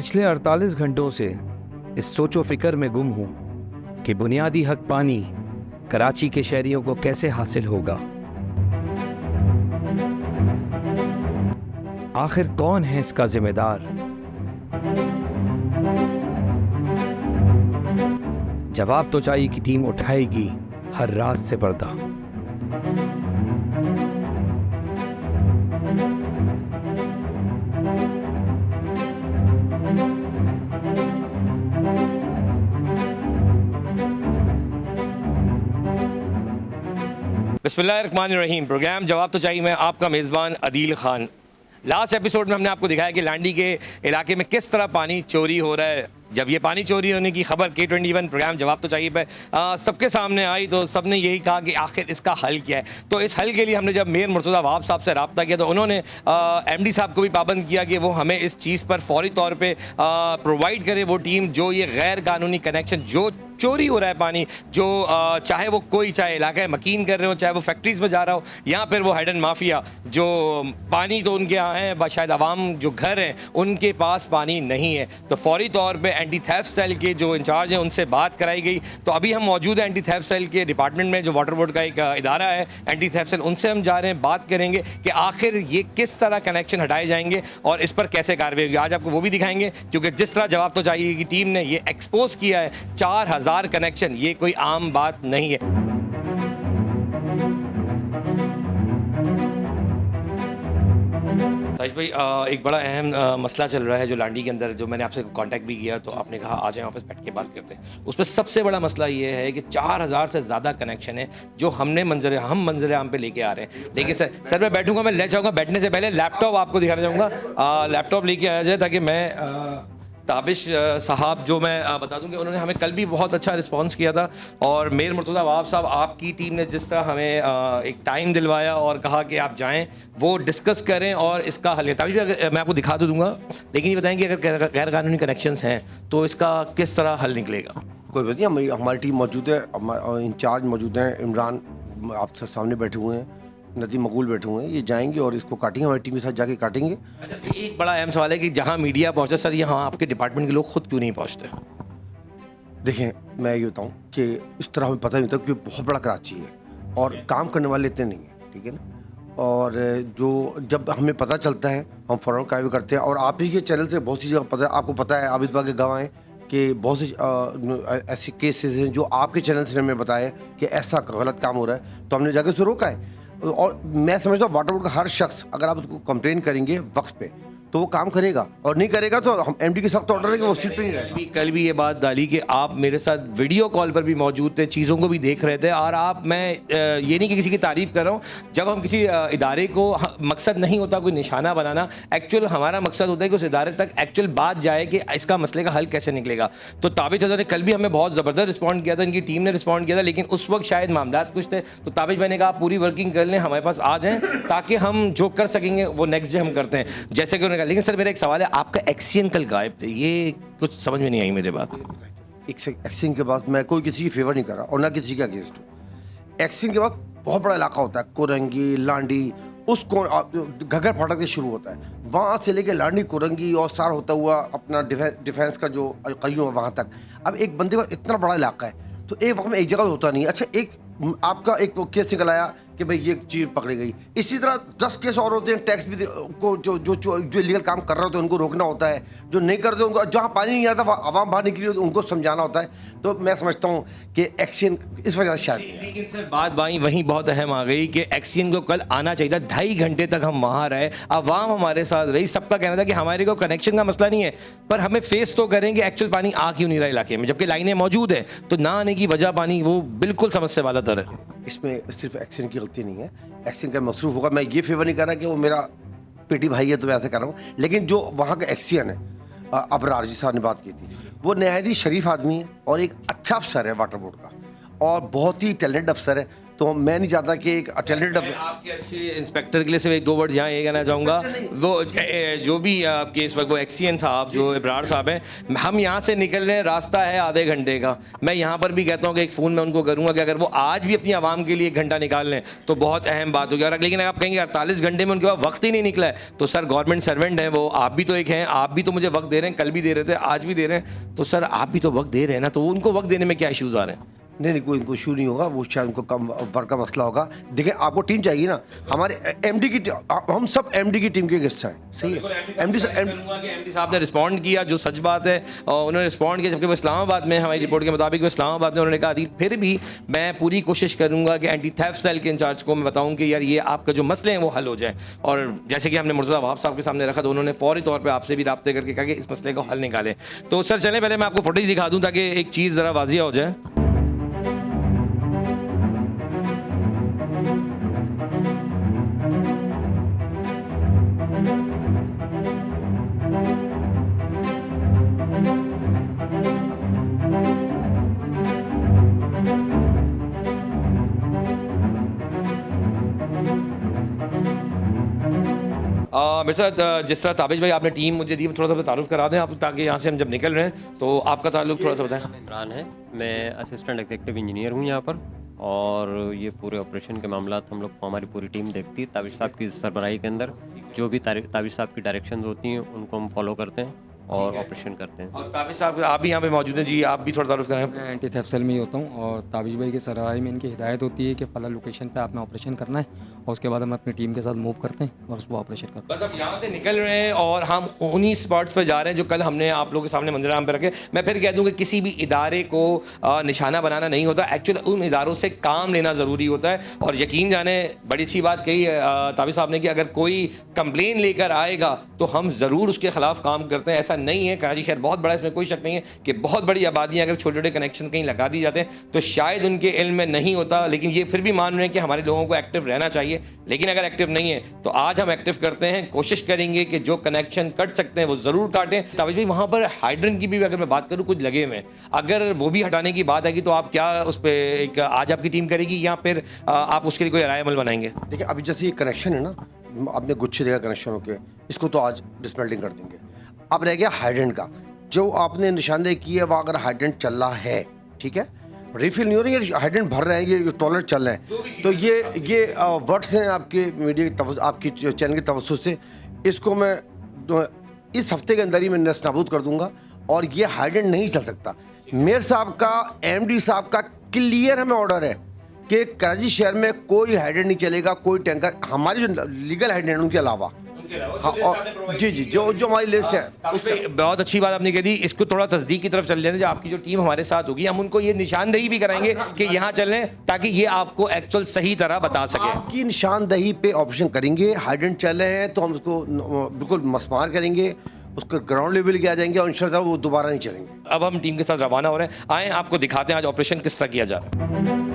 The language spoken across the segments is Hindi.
पिछले 48 घंटों से इस सोचो फिक्र में गुम हूं कि बुनियादी हक पानी कराची के शहरियों को कैसे हासिल होगा। आखिर कौन है इसका जिम्मेदार? जवाब तो चाहिए कि टीम उठाएगी हर रात से पर्दा। बिस्मिल्लाहिर्रहमानिर्रहीम। प्रोग्राम जवाब तो चाहिए मैं आपका मेज़बान अदील ख़ान। लास्ट एपिसोड में हमने आपको दिखाया कि लांडी के इलाके में किस तरह पानी चोरी हो रहा है। जब ये पानी चोरी होने की खबर K21 प्रोग्राम जवाब तो चाहिए पे सबके सामने आई तो सबने यही कहा कि आखिर इसका हल क्या है। तो इस हल के लिए हमने जब मेयर मुर्तज़ा वहाब साहब से रब्ता किया तो उन्होंने MD साहब को भी पाबंद किया कि वो हमें इस चीज़ पर फौरी तौर पर प्रोवाइड करें वो टीम जो ये गैर कानूनी कनेक्शन जो चोरी हो रहा है पानी, जो चाहे वो कोई चाहे इलाका मकीन कर रहे हो, चाहे वो फैक्ट्रीज़ में जा रहा हो या फिर वो हेडन माफिया जो पानी तो उनके यहाँ है, शायद आवाम जो घर हैं उनके पास पानी नहीं है। तो फौरी तौर पे एंटी थेफ्ट सेल के जो इंचार्ज हैं उनसे बात कराई गई। तो अभी हम मौजूद हैं एंटी थेफ्ट सेल के डिपार्टमेंट में, जो वाटर बोर्ड का एक इदारा है एंटी थेफ्ट सेल, उनसे हम जा रहे हैं, बात करेंगे कि आखिर ये किस तरह कनेक्शन हटाए जाएंगे और इस पर कैसे कार्रवाई होगी। आज आपको वो भी दिखाएंगे क्योंकि जिस तरह जवाब तो चाहिए की टीम ने ये एक्सपोज किया है 4000 कनेक्शन, ये कोई आम बात नहीं है। ताज भाई, एक बड़ा अहम मसला चल रहा है जो लांडी के अंदर, जो मैंने आपसे कांटेक्ट भी किया तो आपने कहा आ जाए ऑफिस बैठ के बात करते हैं। उसमें सबसे बड़ा मसला ये है कि 4000 से ज़्यादा कनेक्शन है जो हम मंजर आम पे लेके आ रहे हैं। लेकिन सर मैं बैठूंगा, मैं ले जाऊँगा, बैठने से पहले लैपटॉप आपको दिखाना चाहूँगा। लैपटॉप लेके आया जाए ताकि मैं ताबिश साहब जो मैं बता दूं कि उन्होंने हमें कल भी बहुत अच्छा रिस्पांस किया था और मेयर मुर्तज़ा वहाब साहब आपकी टीम ने जिस तरह हमें एक टाइम दिलवाया और कहा कि आप जाएं वो डिस्कस करें और इसका हल है। ताबिश मैं आपको दिखा तो दूंगा, लेकिन ये बताएं कि अगर गैर कानूनी कनेक्शंस हैं तो इसका किस तरह हल निकलेगा? कोई बात नहीं, हमारी टीम मौजूद है, इंचार्ज मौजूद हैं, इमरान आप सामने बैठे हुए हैं, नदीम मकबूल बैठे हुए हैं, ये जाएंगे और इसको काटेंगे, हमारी टीम के साथ जाके काटेंगे। अच्छा, एक बड़ा अहम सवाल है कि जहां मीडिया पहुंचा सर, यहाँ आपके डिपार्टमेंट के लोग खुद क्यों नहीं पहुंचते? देखें, मैं ये बताऊं कि इस तरह हमें पता नहीं होता क्योंकि बहुत बड़ा कराची है और काम करने वाले इतने नहीं हैं, ठीक है ना। और जो जब हमें पता चलता है हम फ़ौरन कार्रवाई करते हैं। और आप ही के चैनल से बहुत सी जगह पता है, आपको पता है आबिद बाग के गवाह हैं कि बहुत से ऐसे केसेस हैं जो आपके चैनल से हमें बताया कि ऐसा गलत काम हो रहा है, तो हमने जाके उसे रोका है। और मैं समझता हूँ वाटर बोर्ड का हर शख्स अगर आप उसको कंप्लेन करेंगे वक्त पे तो वो काम करेगा, और नहीं करेगा तो हम MD के सख्त ऑर्डर है कि वो सीट पे नहीं रहेगा। कल भी ये बात डाली कि आप मेरे साथ वीडियो कॉल पर भी मौजूद थे, चीज़ों को भी देख रहे थे। और आप, मैं ये नहीं कि किसी की तारीफ़ कर रहा हूँ, जब हम किसी इदारे को, मकसद नहीं होता कोई निशाना बनाना, एक्चुअल हमारा मकसद होता है कि उस इदारे तक एक्चुअल बात जाए कि इसका मसले का हल कैसे निकलेगा। तो ताबिश ने कल भी हमें बहुत ज़बरदस्त रिस्पॉन्ड किया था, इनकी टीम ने रिस्पॉन्ड किया था, लेकिन उस वक्त शायद मामला कुछ थे। तो ताबिश मैंने कहा आप पूरी वर्किंग कर लें, हमारे पास आ जाएँ ताकि हम जो कर सकेंगे वो नेक्स्ट डे हम करते हैं जैसे कि उन्होंने कहा। लेकिन सर मेरा एक सवाल है, आपका एक्सियन कल गायब थे, ये कुछ समझ में नहीं आई मेरे बात। एक्सियन के बाद मैं कोई किसी की फेवर नहीं कर रहा और ना किसी के अगेंस्ट हूँ। एक्सियन के बाद बहुत बड़ा इलाका होता है, कोरंगी, लांडी, उसको घगर फाटक से शुरू होता है, वहाँ से लेके लांडी, कोरंगी और सार होता हुआ अपना डिफेंस का जो कईयों है वहाँ तक। अब एक बंदे का इतना बड़ा इलाका है तो एक वक्त में एक जगह होता नहीं है। अच्छा, एक आपका एक केस निकल आया कि भाई ये चीज़ पकड़ी गई, इसी तरह 10 केस और होते हैं। टैक्स भी को जो इलीगल काम कर रहे होते हैं उनको रोकना होता है, जो नहीं करते उनको, जहाँ पानी नहीं आता आवाम बाहर निकली होती है उनको समझाना होता है। तो मैं समझता हूँ कि एक्शन इस वजह से शायद। लेकिन सर बात वहीं बहुत अहम आ गई कि एक्शन को कल आना चाहिए था, 2.5 घंटे तक हम वहाँ रहे, आवाम हमारे साथ रही, सबका कहना था कि हमारे को कनेक्शन का मसला नहीं है, पर हमें फेस तो करेंगे एक्चुअल पानी आ क्यों नहीं रहा इलाके में, जबकि लाइनें मौजूद हैं। तो ना आने की वजह पानी वो बिल्कुल समझने वाला दर है। इसमें सिर्फ एक्शन की गलती नहीं है, एक्शन का मसरूफ होगा। मैं ये फेवर नहीं कर रहा कि वो मेरा पेटी भाई है तो मैं ऐसे कर रहा हूँ, लेकिन जो वहाँ का एक्शन है, अबरार जी साहब ने बात की थी, वो नहायत ही शरीफ आदमी है और एक अच्छा अफसर है वाटर बोर्ड का और बहुत ही टैलेंट अफसर है। तो मैं नहीं चाहता कि एक अटेंडेंट मैं आपके अच्छे इंस्पेक्टर के लिए सिर्फ एक दो वर्ड यहाँ ये कहना चाहूँगा, वो जो भी आपके इस वक्त वो एक्सीएन साहब जो इब्रार साहब हैं, हम यहाँ से निकल रहे हैं, रास्ता है आधे घंटे का। मैं यहाँ पर भी कहता हूँ कि एक फ़ोन मैं उनको करूँगा कि अगर वो आज भी अपनी आवाम के लिए 1 घंटा निकाल लें तो बहुत अहम बात होगी। और लेकिन अगर आप कहेंगे 48 घंटे में उनके पास वक्त ही नहीं निकला है, तो सर गवर्नमेंट सर्वेंट हैं वो, आप भी तो एक हैं, आप भी तो मुझे वक्त दे रहे हैं, कल भी दे रहे थे, आज भी दे रहे हैं, तो सर आप भी तो वक्त दे रहे हैं ना, तो उनको वक्त देने में क्या इश्यूज़ आ रहे हैं? नहीं कोई इनको इशू नहीं होगा, वो शायद उनको कम वर्क का मसला होगा। देखिए आपको टीम चाहिए ना, हमारे एमडी की हम सब एमडी की टीम के गेस्ट हैं, सही है। एमडी साहब ने रिस्पॉन्ड किया, जो सच बात है, और उन्होंने रिस्पॉन्ड किया, जबकि वो इस्लामाबाद में, हमारी रिपोर्ट के मुताबिक वो इस्लामाबाद में, उन्होंने कहा थी फिर भी मैं पूरी कोशिश करूंगा कि एंटी थेफ्ट सेल के इंचार्ज को मैं बताऊं कि यार ये आपका जो मसले हैं वो हल हो जाए। और जैसे कि हमने मुर्तज़ा वहाब साहब के सामने रखा, तो उन्होंने फौरी तौर पर आपसे भी रब्ते करके कहा कि इस मसले को हल निकालें। तो सर चलें पहले मैं आपको फुटेज दिखा दूँ ताकि एक चीज़ ज़रा वाजिया हो जाए। मेरे साथ जिस तरह ताबिश भाई आपने टीम मुझे दी, थोड़ा सा तारुफ करा दें आप, ताकि यहाँ से हम जब निकल रहे हैं तो आपका ताल्लुक थोड़ा सा बताएं। इमरान है, मैं असिस्टेंट एग्जीक्यूटिव इंजीनियर हूँ यहाँ पर, और ये पूरे ऑपरेशन के मामला हम लोग हमारी पूरी टीम देखती है। ताबिश साहब की सरबराही के अंदर जो भी ताबिश साहब की डायरेक्शंस होती हैं उनको हम फॉलो करते हैं और ऑपरेशन करते हैं। और ताबिश साहब आप भी यहाँ पे मौजूद हैं जी, आप भी थोड़ा तारुफ करें। मैं एंटी थेफ्ट सेल में ही होता हूँ, और ताबिश भाई की सरबराही में इनकी हिदायत होती है कि फला लोकेशन पे आपने ऑपरेशन करना है, और उसके बाद हम अपनी टीम के साथ मूव करते हैं और उसको ऑपरेशन करते हैं। बस अब यहाँ से निकल रहे हैं और हम उन्हीं स्पॉट्स पर जा रहे हैं जो कल हमने आप लोगों के सामने मंजराम पर रखे। मैं फिर कह दूँ कि किसी भी इदारे को निशाना बनाना नहीं होता, एक्चुअली उन इदारों से काम लेना ज़रूरी होता है। और यकीन जाने बड़ी अच्छी बात कही है ताबिश साहब ने कि अगर कोई कंप्लेन लेकर आएगा तो हम ज़रूर उसके ख़िलाफ़ काम करते हैं। ऐसा नहीं है, कराची शहर बहुत बड़ा, इसमें कोई शक नहीं है कि बहुत बड़ी आबादियाँ अगर छोटे छोटे कनेक्शन कहीं लगा दिए जाते हैं तो शायद उनके इल्म में नहीं होता, लेकिन ये फिर भी मान रहे हैं कि हमारे लोगों को एक्टिव रहना चाहिए। लेकिन अगर एक्टिव नहीं है तो आज हम एक्टिव करते हैं, कोशिश करेंगे कि जो कनेक्शन कट सकते हैं वो ज़रूर काटें। ताबिश भाई वहाँ पर हाइड्रेंट की भी अगर मैं बात करूँ कुछ लगे हुए हैं, अगर वो भी हटाने की बात आएगी तो आप क्या उस पर एक आज आपकी टीम करेगी या फिर आप उसके लिए कोई राय अमल बनाएंगे? देखिए अभी जैसे ये कनेक्शन है ना, आपने गुच्छे देखा कनेक्शन होके, इसको तो आज डिसमेल्टिंग कर देंगे। अब रह गया हाइड्रेंट का, जो आपने निशानदेही की है, वो अगर हाइड्रेंट चल रहा है, ठीक है, रिफिल नहीं हो रही है, हाइड्रेंट भर रहे हैं, ये टॉयलेट चल रहे हैं, तो ये वर्ड्स हैं आपके मीडिया की आपकी चैनल की तवज्जो से, इसको मैं इस हफ्ते के अंदर ही मैं नस्ताबूद कर दूंगा। और ये हाइड्रेंट नहीं चल सकता। मेयर साहब का, एमडी साहब का क्लियर हमें ऑर्डर है कि कराची शहर में कोई हाइड्रेंट नहीं चलेगा, कोई टैंकर, हमारी जो लीगल हाइड्रेंट उनके अलावा। हाँ, और जी जो हमारी लिस्ट है उस पर बहुत अच्छी बात आपने कह दी। इसको थोड़ा तस्दीक की तरफ चल जाते हैं, जो आपकी जो टीम हमारे साथ होगी, हम उनको ये निशानदेही भी कराएंगे कि यहाँ चल रहे हैं, ताकि ये आपको एक्चुअल सही तरह बता सके। आपकी निशानदेही पे ऑपरेशन करेंगे। हाइड्रेंट चल रहे हैं तो हम उसको बिल्कुल मस्मार करेंगे, उसको ग्राउंड लेवल के आ जाएंगे और इंशाल्लाह वो दोबारा नहीं चलेंगे। अब हम टीम के साथ रवाना हो रहे हैं, आए आपको दिखाते हैं आज ऑपरेशन किस तरह किया जा रहा है।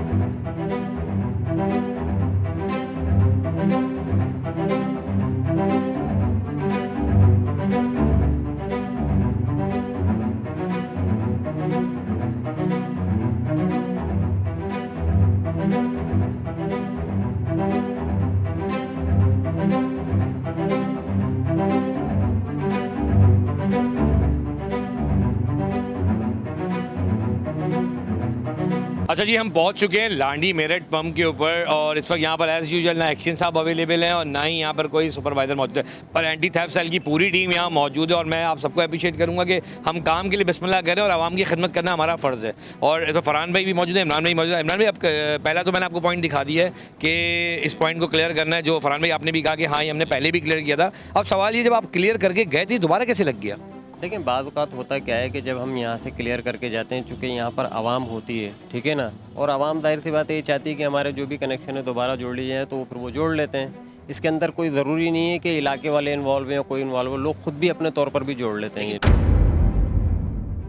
अच्छा जी, हम पहुंच चुके हैं लांडी मेरठ पंप के ऊपर, और इस वक्त यहाँ पर एज यूजुअल ना एक्सीएन साहब अवेलेबल हैं और ना ही यहाँ पर कोई सुपरवाइजर मौजूद है, पर एंटी थेफ्ट सेल की पूरी टीम यहाँ मौजूद है। और मैं आप सबको अप्रिशिएट करूँगा कि हम काम के लिए बिस्मिल्लाह करें और आवाम की खिदमत करना हमारा फ़र्ज़ है। और तो फरहान भाई भी मौजूद है, इमरान भाई मौजूद है। इमरान भाई, अब पहला तो मैंने आपको पॉइंट दिखा दिया है कि इस पॉइंट को क्लियर करना है, जो फरहान भाई आपने भी कहा कि हाँ ये हमने पहले भी क्लियर किया था। अब सवाल ये, जब आप क्लियर करके गए थे दोबारा कैसे लग गया? देखिए बाद वक़्त होता क्या है कि जब हम यहाँ से क्लियर करके जाते हैं, चूँकि यहाँ पर आवाम होती है, ठीक है ना, और आवाम जाहिर सी बात ये चाहती है कि हमारे जो भी कनेक्शन है दोबारा जोड़ लिए जाए, तो फिर वो जोड़ लेते हैं। इसके अंदर कोई ज़रूरी नहीं है कि इलाके वाले इन्वॉल्व हैं या कोई इन्वॉल्व हो, लोग खुद भी अपने तौर पर भी जोड़ लेते हैं। ये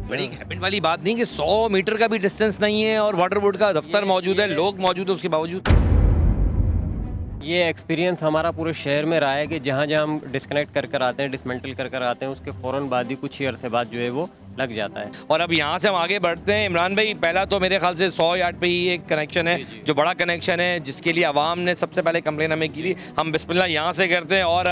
बड़ी हैपेंड वाली बात नहीं कि 100 मीटर का भी डिस्टेंस नहीं है और वाटर बोर्ड का दफ्तर मौजूद है, लोग मौजूद है, उसके बावजूद ये एक्सपीरियंस हमारा पूरे शहर में रहा है कि जहाँ जहाँ हम डिस्कनेक्ट कर कर आते हैं, डिसमेंटल कर कर आते हैं, उसके फ़ौरन बाद ही कुछ ही अरसे बाद जो है वो लग जाता है। और अब यहाँ से हम आगे बढ़ते हैं। इमरान भाई, पहला तो मेरे ख्याल से 100 यार्ड पे ही एक कनेक्शन है जो बड़ा कनेक्शन है, जिसके लिए आवाम ने सबसे पहले कंप्लेन हमें की थी। हम बिस्मिल्लाह यहाँ से करते हैं। और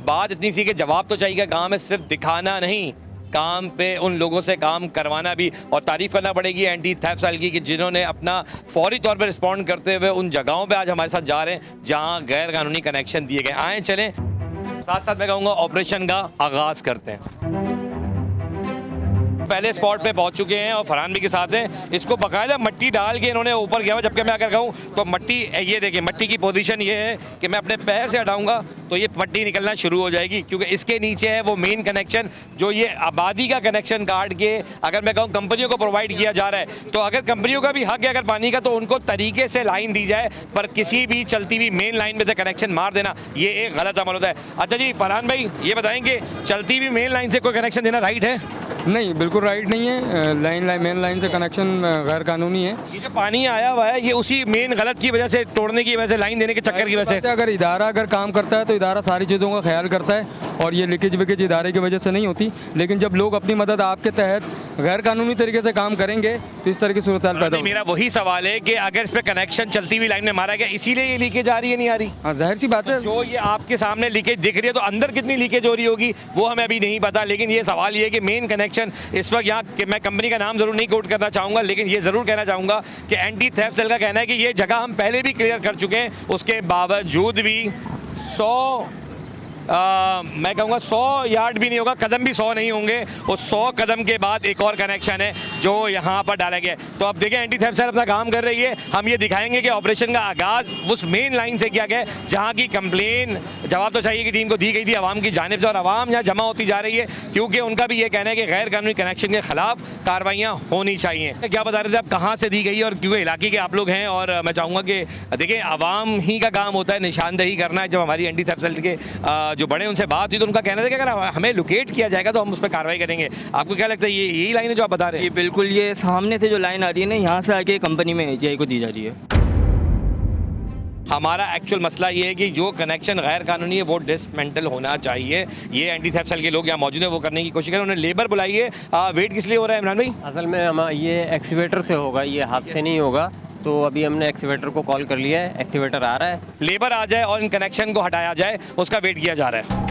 बात इतनी सी कि जवाब तो चाहिए, काम है सिर्फ दिखाना नहीं, काम पे उन लोगों से काम करवाना भी। और तारीफ़ करना पड़ेगी एंटी थेफ्ट सेल की कि जिन्होंने अपना फौरी तौर पर रिस्पॉन्ड करते हुए उन जगहों पे आज हमारे साथ जा रहे हैं जहां गैर कानूनी कनेक्शन दिए गए। आए चलें, साथ साथ मैं कहूँगा ऑपरेशन का आगाज़ करते हैं। पहले स्पॉट पे पहुंच चुके हैं और फरहान भी के साथ हैं। इसको बकायदा मट्टी डाल के इन्होंने ऊपर किया हुआ। जबकि मैं अगर कहूँ तो मट्टी, ये देखिए मट्टी की पोजीशन ये है कि मैं अपने पैर से हटाऊंगा तो ये मट्टी निकलना शुरू हो जाएगी, क्योंकि इसके नीचे है वो मेन कनेक्शन जो ये आबादी का कनेक्शन काट के अगर मैं कहूँ कंपनियों को प्रोवाइड किया जा रहा है। तो अगर कंपनियों का भी हक है अगर पानी का, तो उनको तरीके से लाइन दी जाए, पर किसी भी चलती हुई मेन लाइन में से कनेक्शन मार देना ये एक गलत अमल होता है। अच्छा जी फरहान भाई, ये बताएंगे चलती हुई मेन लाइन से कोई कनेक्शन देना राइट है? नहीं, बिल्कुल राइट नहीं है। मेन लाइन से कनेक्शन गैर कानूनी है। ये जो पानी आया हुआ है ये उसी मेन गलत की वजह से, तोड़ने की वजह से, लाइन देने के चक्कर की वजह से। अगर इदारा काम करता है तो इदारा सारी चीज़ों का ख्याल करता है और ये लीकेज विकेज इदारे की वजह से नहीं होती। लेकिन जब लोग अपनी मदद आपके तहत गैर कानूनी तरीके से काम करेंगे तो इस तरह की सूरत पैदा होगी। मेरा वही सवाल है कि अगर इस पर कनेक्शन चलती हुई लाइन में मारा गया, इसीलिए ये लीकेज आ रही है, नहीं आ रही? हाँ, जाहिर सी बात है। जो ये आपके सामने लीकेज दिख रही है, तो अंदर कितनी लीकेज हो रही होगी वो हमें अभी नहीं पता। लेकिन ये सवाल ये है कि मेन कनेक्शन इस वक्त यहाँ, कि मैं कंपनी का नाम जरूर नहीं कोट करना चाहूँगा, लेकिन ये ज़रूर कहना चाहूँगा कि एंटी थेफ्ट सेल का कहना है कि ये जगह हम पहले भी क्लियर कर चुके हैं, उसके बावजूद भी 100 मैं कहूँगा 100 यार्ड भी नहीं होगा, कदम भी 100 नहीं होंगे, उस 100 कदम के बाद एक और कनेक्शन है जो यहाँ पर डाला गया है। तो अब देखें एंटी थेफ्ट सेल अपना काम कर रही है। हम ये दिखाएंगे कि ऑपरेशन का आगाज़ उस मेन लाइन से किया गया है जहाँ की कंप्लेन जवाब तो चाहिए कि टीम को दी गई थी आवाम की जानिब से, और आवाम यहाँ जमा होती जा रही है क्योंकि उनका भी ये कहना है कि गैर कानूनी कनेक्शन के खिलाफ कार्रवाइयाँ होनी चाहिए। क्या बता रहे थे आप, कहाँ से दी गई और क्योंकि इलाके के आप लोग हैं? और मैं चाहूँगा कि देखिए आवाम ही का काम होता है निशानदेही करना है। जब हमारी एंटी थेफ्ट सेल के जो बड़े उनसे बात हुई तो उनका कहना था कि अगर हमें लोकेट किया जाएगा तो हम उस पर कार्रवाई करेंगे। आपको क्या लगता है ये यही लाइन है जो आप बता रहे हैं? जी बिल्कुल, ये सामने से जो लाइन आ रही है ना, यहाँ से आके कंपनी में एजीआई को दी जा रही है। हमारा एक्चुअल मसला ये है कि जो कनेक्शन गैर कानूनी है वो डिसमेंटल होना चाहिए। ये एंटी थेफ्ट सेल के लोग यहाँ मौजूद हैं, वो करने की कोशिश करें। उन्होंने लेबर बुलाई है। वेट किस लिए हो रहा है इमरान भाई? असल में हम ये एक्सीवेटर से होगा, ये हाथ से नहीं होगा। तो अभी हमने एक्सीवेटर को कॉल कर लिया है, एक्सीवेटर आ रहा है, लेबर आ जाए और इन कनेक्शन को हटाया जाए, उसका वेट किया जा रहा है।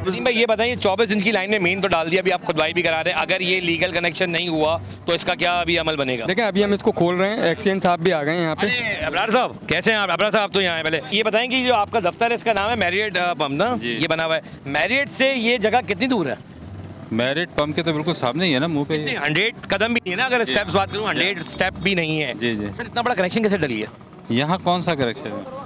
नदीम भाई ये बताइए, 24 इंच की लाइन में मेन तो डाल दिया, अभी आप खुदवाई भी करा रहे हैं, अगर ये लीगल कनेक्शन नहीं हुआ तो इसका क्या अभी अमल बनेगा? देखें, अभी हम इसको खोल रहे हैं। एक्सीएन साहब भी आ गए हैं यहाँ पे। अरे अबरार साहब कैसे हैं आप? अबरार साहब तो यहाँ है। पहले ये बताएं कि जो आपका दफ्तर है इसका नाम है मैरियट पम्प ना, ये बना हुआ है। मैरियट से ये जगह कितनी दूर है? मैरिट पंप के तो बिल्कुल सामने ही है ना, मुंह पे ही। 100 कदम भी नहीं है ना, अगर स्टेप्स बात करूँ 100 स्टेप भी नहीं है। जी जी। सर इतना बड़ा कनेक्शन कैसे डली है? यहाँ कौन सा कनेक्शन है?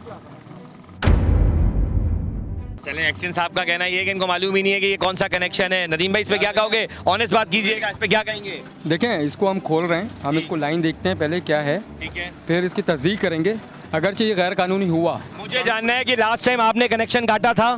चलें, एक्सीएन साहब का कहना ये है कि इनको मालूम ही नहीं है कि ये कौन सा कनेक्शन है। नदीम भाई इस पे क्या कहोगे? ऑनेस्ट बात कीजिएगा, इस पे क्या कहेंगे? देखें, इसको हम खोल रहे हैं। हम इसको लाइन देखते हैं पहले क्या है, ठीक है, फिर इसकी तस्दीक करेंगे। अगर ये गैर कानूनी हुआ, मुझे जानना है कि लास्ट टाइम आपने कनेक्शन काटा था,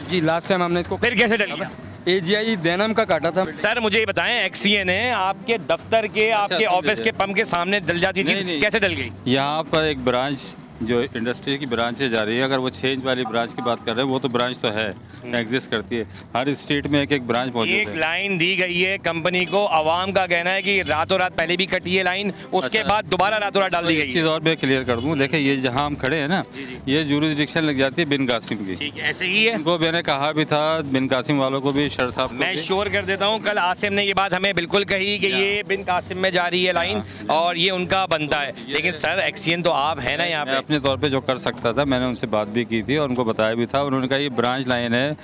जी लास्ट टाइम हमने इसको फिर कैसे डली? एजीआई देनम का काटा था। सर मुझे ये बताएं, एक्सीएन है आपके दफ्तर के, आपके ऑफिस के पंप के सामने डल जाती थी, नहीं। कैसे डल गई? यहाँ पर एक ब्रांच जो इंडस्ट्री की ब्रांचें जा रही है, अगर वो चेंज वाली ब्रांच की बात कर रहे हैं, वो तो ब्रांच तो है, एग्जिस्ट करती है। हर स्टेट में एक एक ब्रांच मौजूद एक है। लाइन दी गई है कंपनी को, आवाम का कहना है कि रातों रात पहले भी कटी है लाइन, उसके अच्छा। बाद दोबारा रातों रात डाल दी एक गई चीज़ है। और मैं क्लियर कर दूँ, देखिए ये जहाँ हम खड़े हैं ना, ये जुरिसडिक्शन लग जाती है बिन कासिम की। ठीक है, ऐसे ही है। उनको मैंने कहा भी था, बिन कासिम वालों को भी, शर साहब को मैं भी। श्योर कर देता हूँ, कल आसिम ने ये बात हमें बिल्कुल कही कि ये बिन कासिम में जा रही है लाइन और ये उनका बनता है। लेकिन सर एक्सीएन तो आप है ना यहाँ पे। अपने तौर पे जो कर सकता था मैंने उनसे बात भी की थी और उनको बताया भी था। उन्होंने कहा ये ब्रांच लाइन है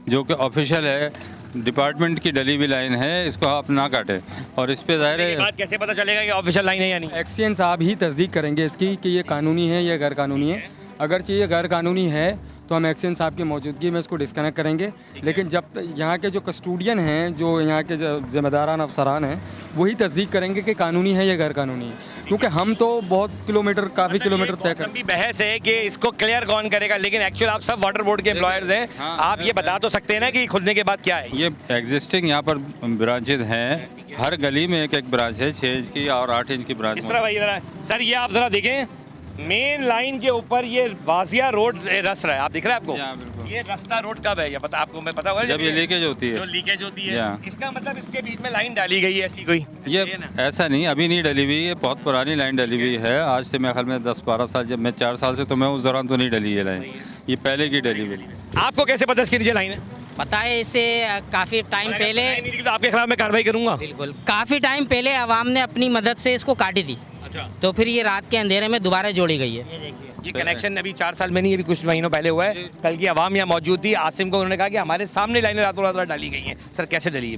जो कि ऑफिशियल है, डिपार्टमेंट की डली हुई लाइन है, इसको आप ना काटें। और इस पे ज़ाहिर ये है बात कैसे पता चलेगा कि ऑफिशियल लाइन है या नहीं? एक्सीएन साहब ही तस्दीक करेंगे इसकी कि ये कानूनी है या गैर कानूनी है। अगर ये गैर कानूनी है तो हम एक्सीएन साहब की मौजूदगी में इसको डिस्कनेक्ट करेंगे। लेकिन जब यहाँ के जो कस्टोडियन हैं, जो यहाँ के ज़िम्मेदारान अफसरान हैं, वही तस्दीक करेंगे कि कानूनी है या गैर कानूनी है। क्योंकि हम तो बहुत किलोमीटर, काफ़ी किलोमीटर तय कर लंबी बहस है कि इसको क्लियर कौन करेगा, लेकिन एक्चुअल आप सब वाटर बोर्ड के एम्प्लॉयर्स हैं। हाँ, आप ये बता तो सकते हैं ना कि खुलने के बाद क्या है? ये एग्जिस्टिंग यहाँ पर ब्रांचेज हैं, हर गली में एक एक ब्रांच है, 6 इंच की और 8 इंच की ब्रांच। इस तरह भाई जरा सर, ये आप जरा देखें, मेन लाइन के ऊपर ये वाजिया रोड रस रहा है, आप दिख रहा है आपको? हाँ, बिल्कुल। ये रास्ता रोड कब है ये पता आपको? मैं पता होगा जब ये लीकेज होती जो है, लीकेज होती है, हाँ। इसका मतलब इसके बीच में लाइन डाली गई है ऐसी कोई? ये है ना? ऐसा नहीं, अभी नहीं डली हुई, ये बहुत पुरानी लाइन डली हुई है। आज से मेरे ख्याल में 10-12 साल, जब मैं 4 साल से, तो मैं उस दौरान तो नहीं डली ये लाइन, ये पहले की डली हुई। आपको कैसे पता इसके नीचे लाइन है? पता है, इससे काफ़ी टाइम पहले, लाइन नहीं निकली तो आपके खिलाफ मैं कार्रवाई करूंगा। बिल्कुल काफ़ी टाइम पहले आवाम ने अपनी मदद से इसको काटी थी, अच्छा, तो फिर ये रात के अंधेरे में दोबारा जोड़ी गई है। ये कनेक्शन अभी 4 साल में नहीं, अभी कुछ महीनों पहले हुआ है। कल की आवाम यहाँ मौजूद थी, आसिम को उन्होंने कहा कि हमारे सामने लाइनें रातों रात डाली गई हैं। सर कैसे डली है?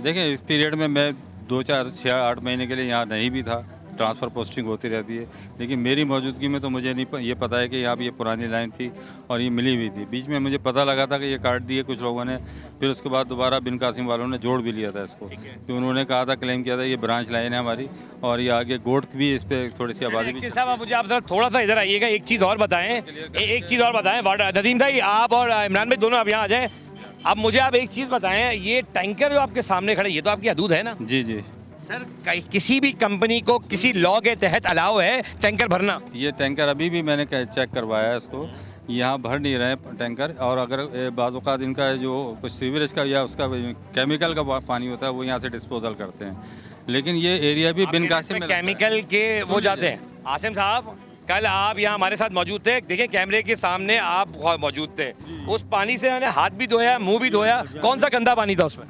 देखें, इस पीरियड में मैं 2, 4, 6, 8 महीने के लिए यहाँ नहीं भी था, ट्रांसफ़र पोस्टिंग होती रहती है, लेकिन मेरी मौजूदगी में तो मुझे नहीं ये पता है कि यहाँ भी ये पुरानी लाइन थी और ये मिली हुई थी। बीच में मुझे पता लगा था कि ये काट दिए कुछ लोगों ने, फिर उसके बाद दोबारा बिन कासिम वालों ने जोड़ भी लिया था इसको, कि उन्होंने कहा था, क्लेम किया था ये ब्रांच लाइन है हमारी, और ये आगे गोट भी, इस पर थोड़ी सी आबादी भी। साहब आप मुझे आप जरा थोड़ा सा इधर आइएगा, एक चीज़ और बताएं, एक चीज़ और बताएं। नदीम भाई आप और इमरान भाई दोनों आप यहाँ आ जाएं। अब मुझे आप एक चीज़ बताएं, ये टैंकर जो आपके सामने खड़े, ये तो आपकी हदूद है ना? जी जी। सर किसी भी कंपनी को किसी लॉ के तहत अलाउ है टैंकर भरना? ये टैंकर अभी भी मैंने चेक करवाया है इसको, यहाँ भर नहीं रहे टैंकर, और अगर बाज़ औक़ात इनका जो कुछ सीवरेज का या उसका केमिकल का पानी होता है वो यहाँ से डिस्पोजल करते हैं, लेकिन ये एरिया भी बिन कासिम में केमिकल के वो जाते हैं। आसिम साहब, कल आप यहाँ हमारे साथ मौजूद थे, देखें कैमरे के सामने आप मौजूद थे, उस पानी से मैंने हाथ भी धोया, मुंह भी धोया, कौन सा गंदा पानी था उसमें?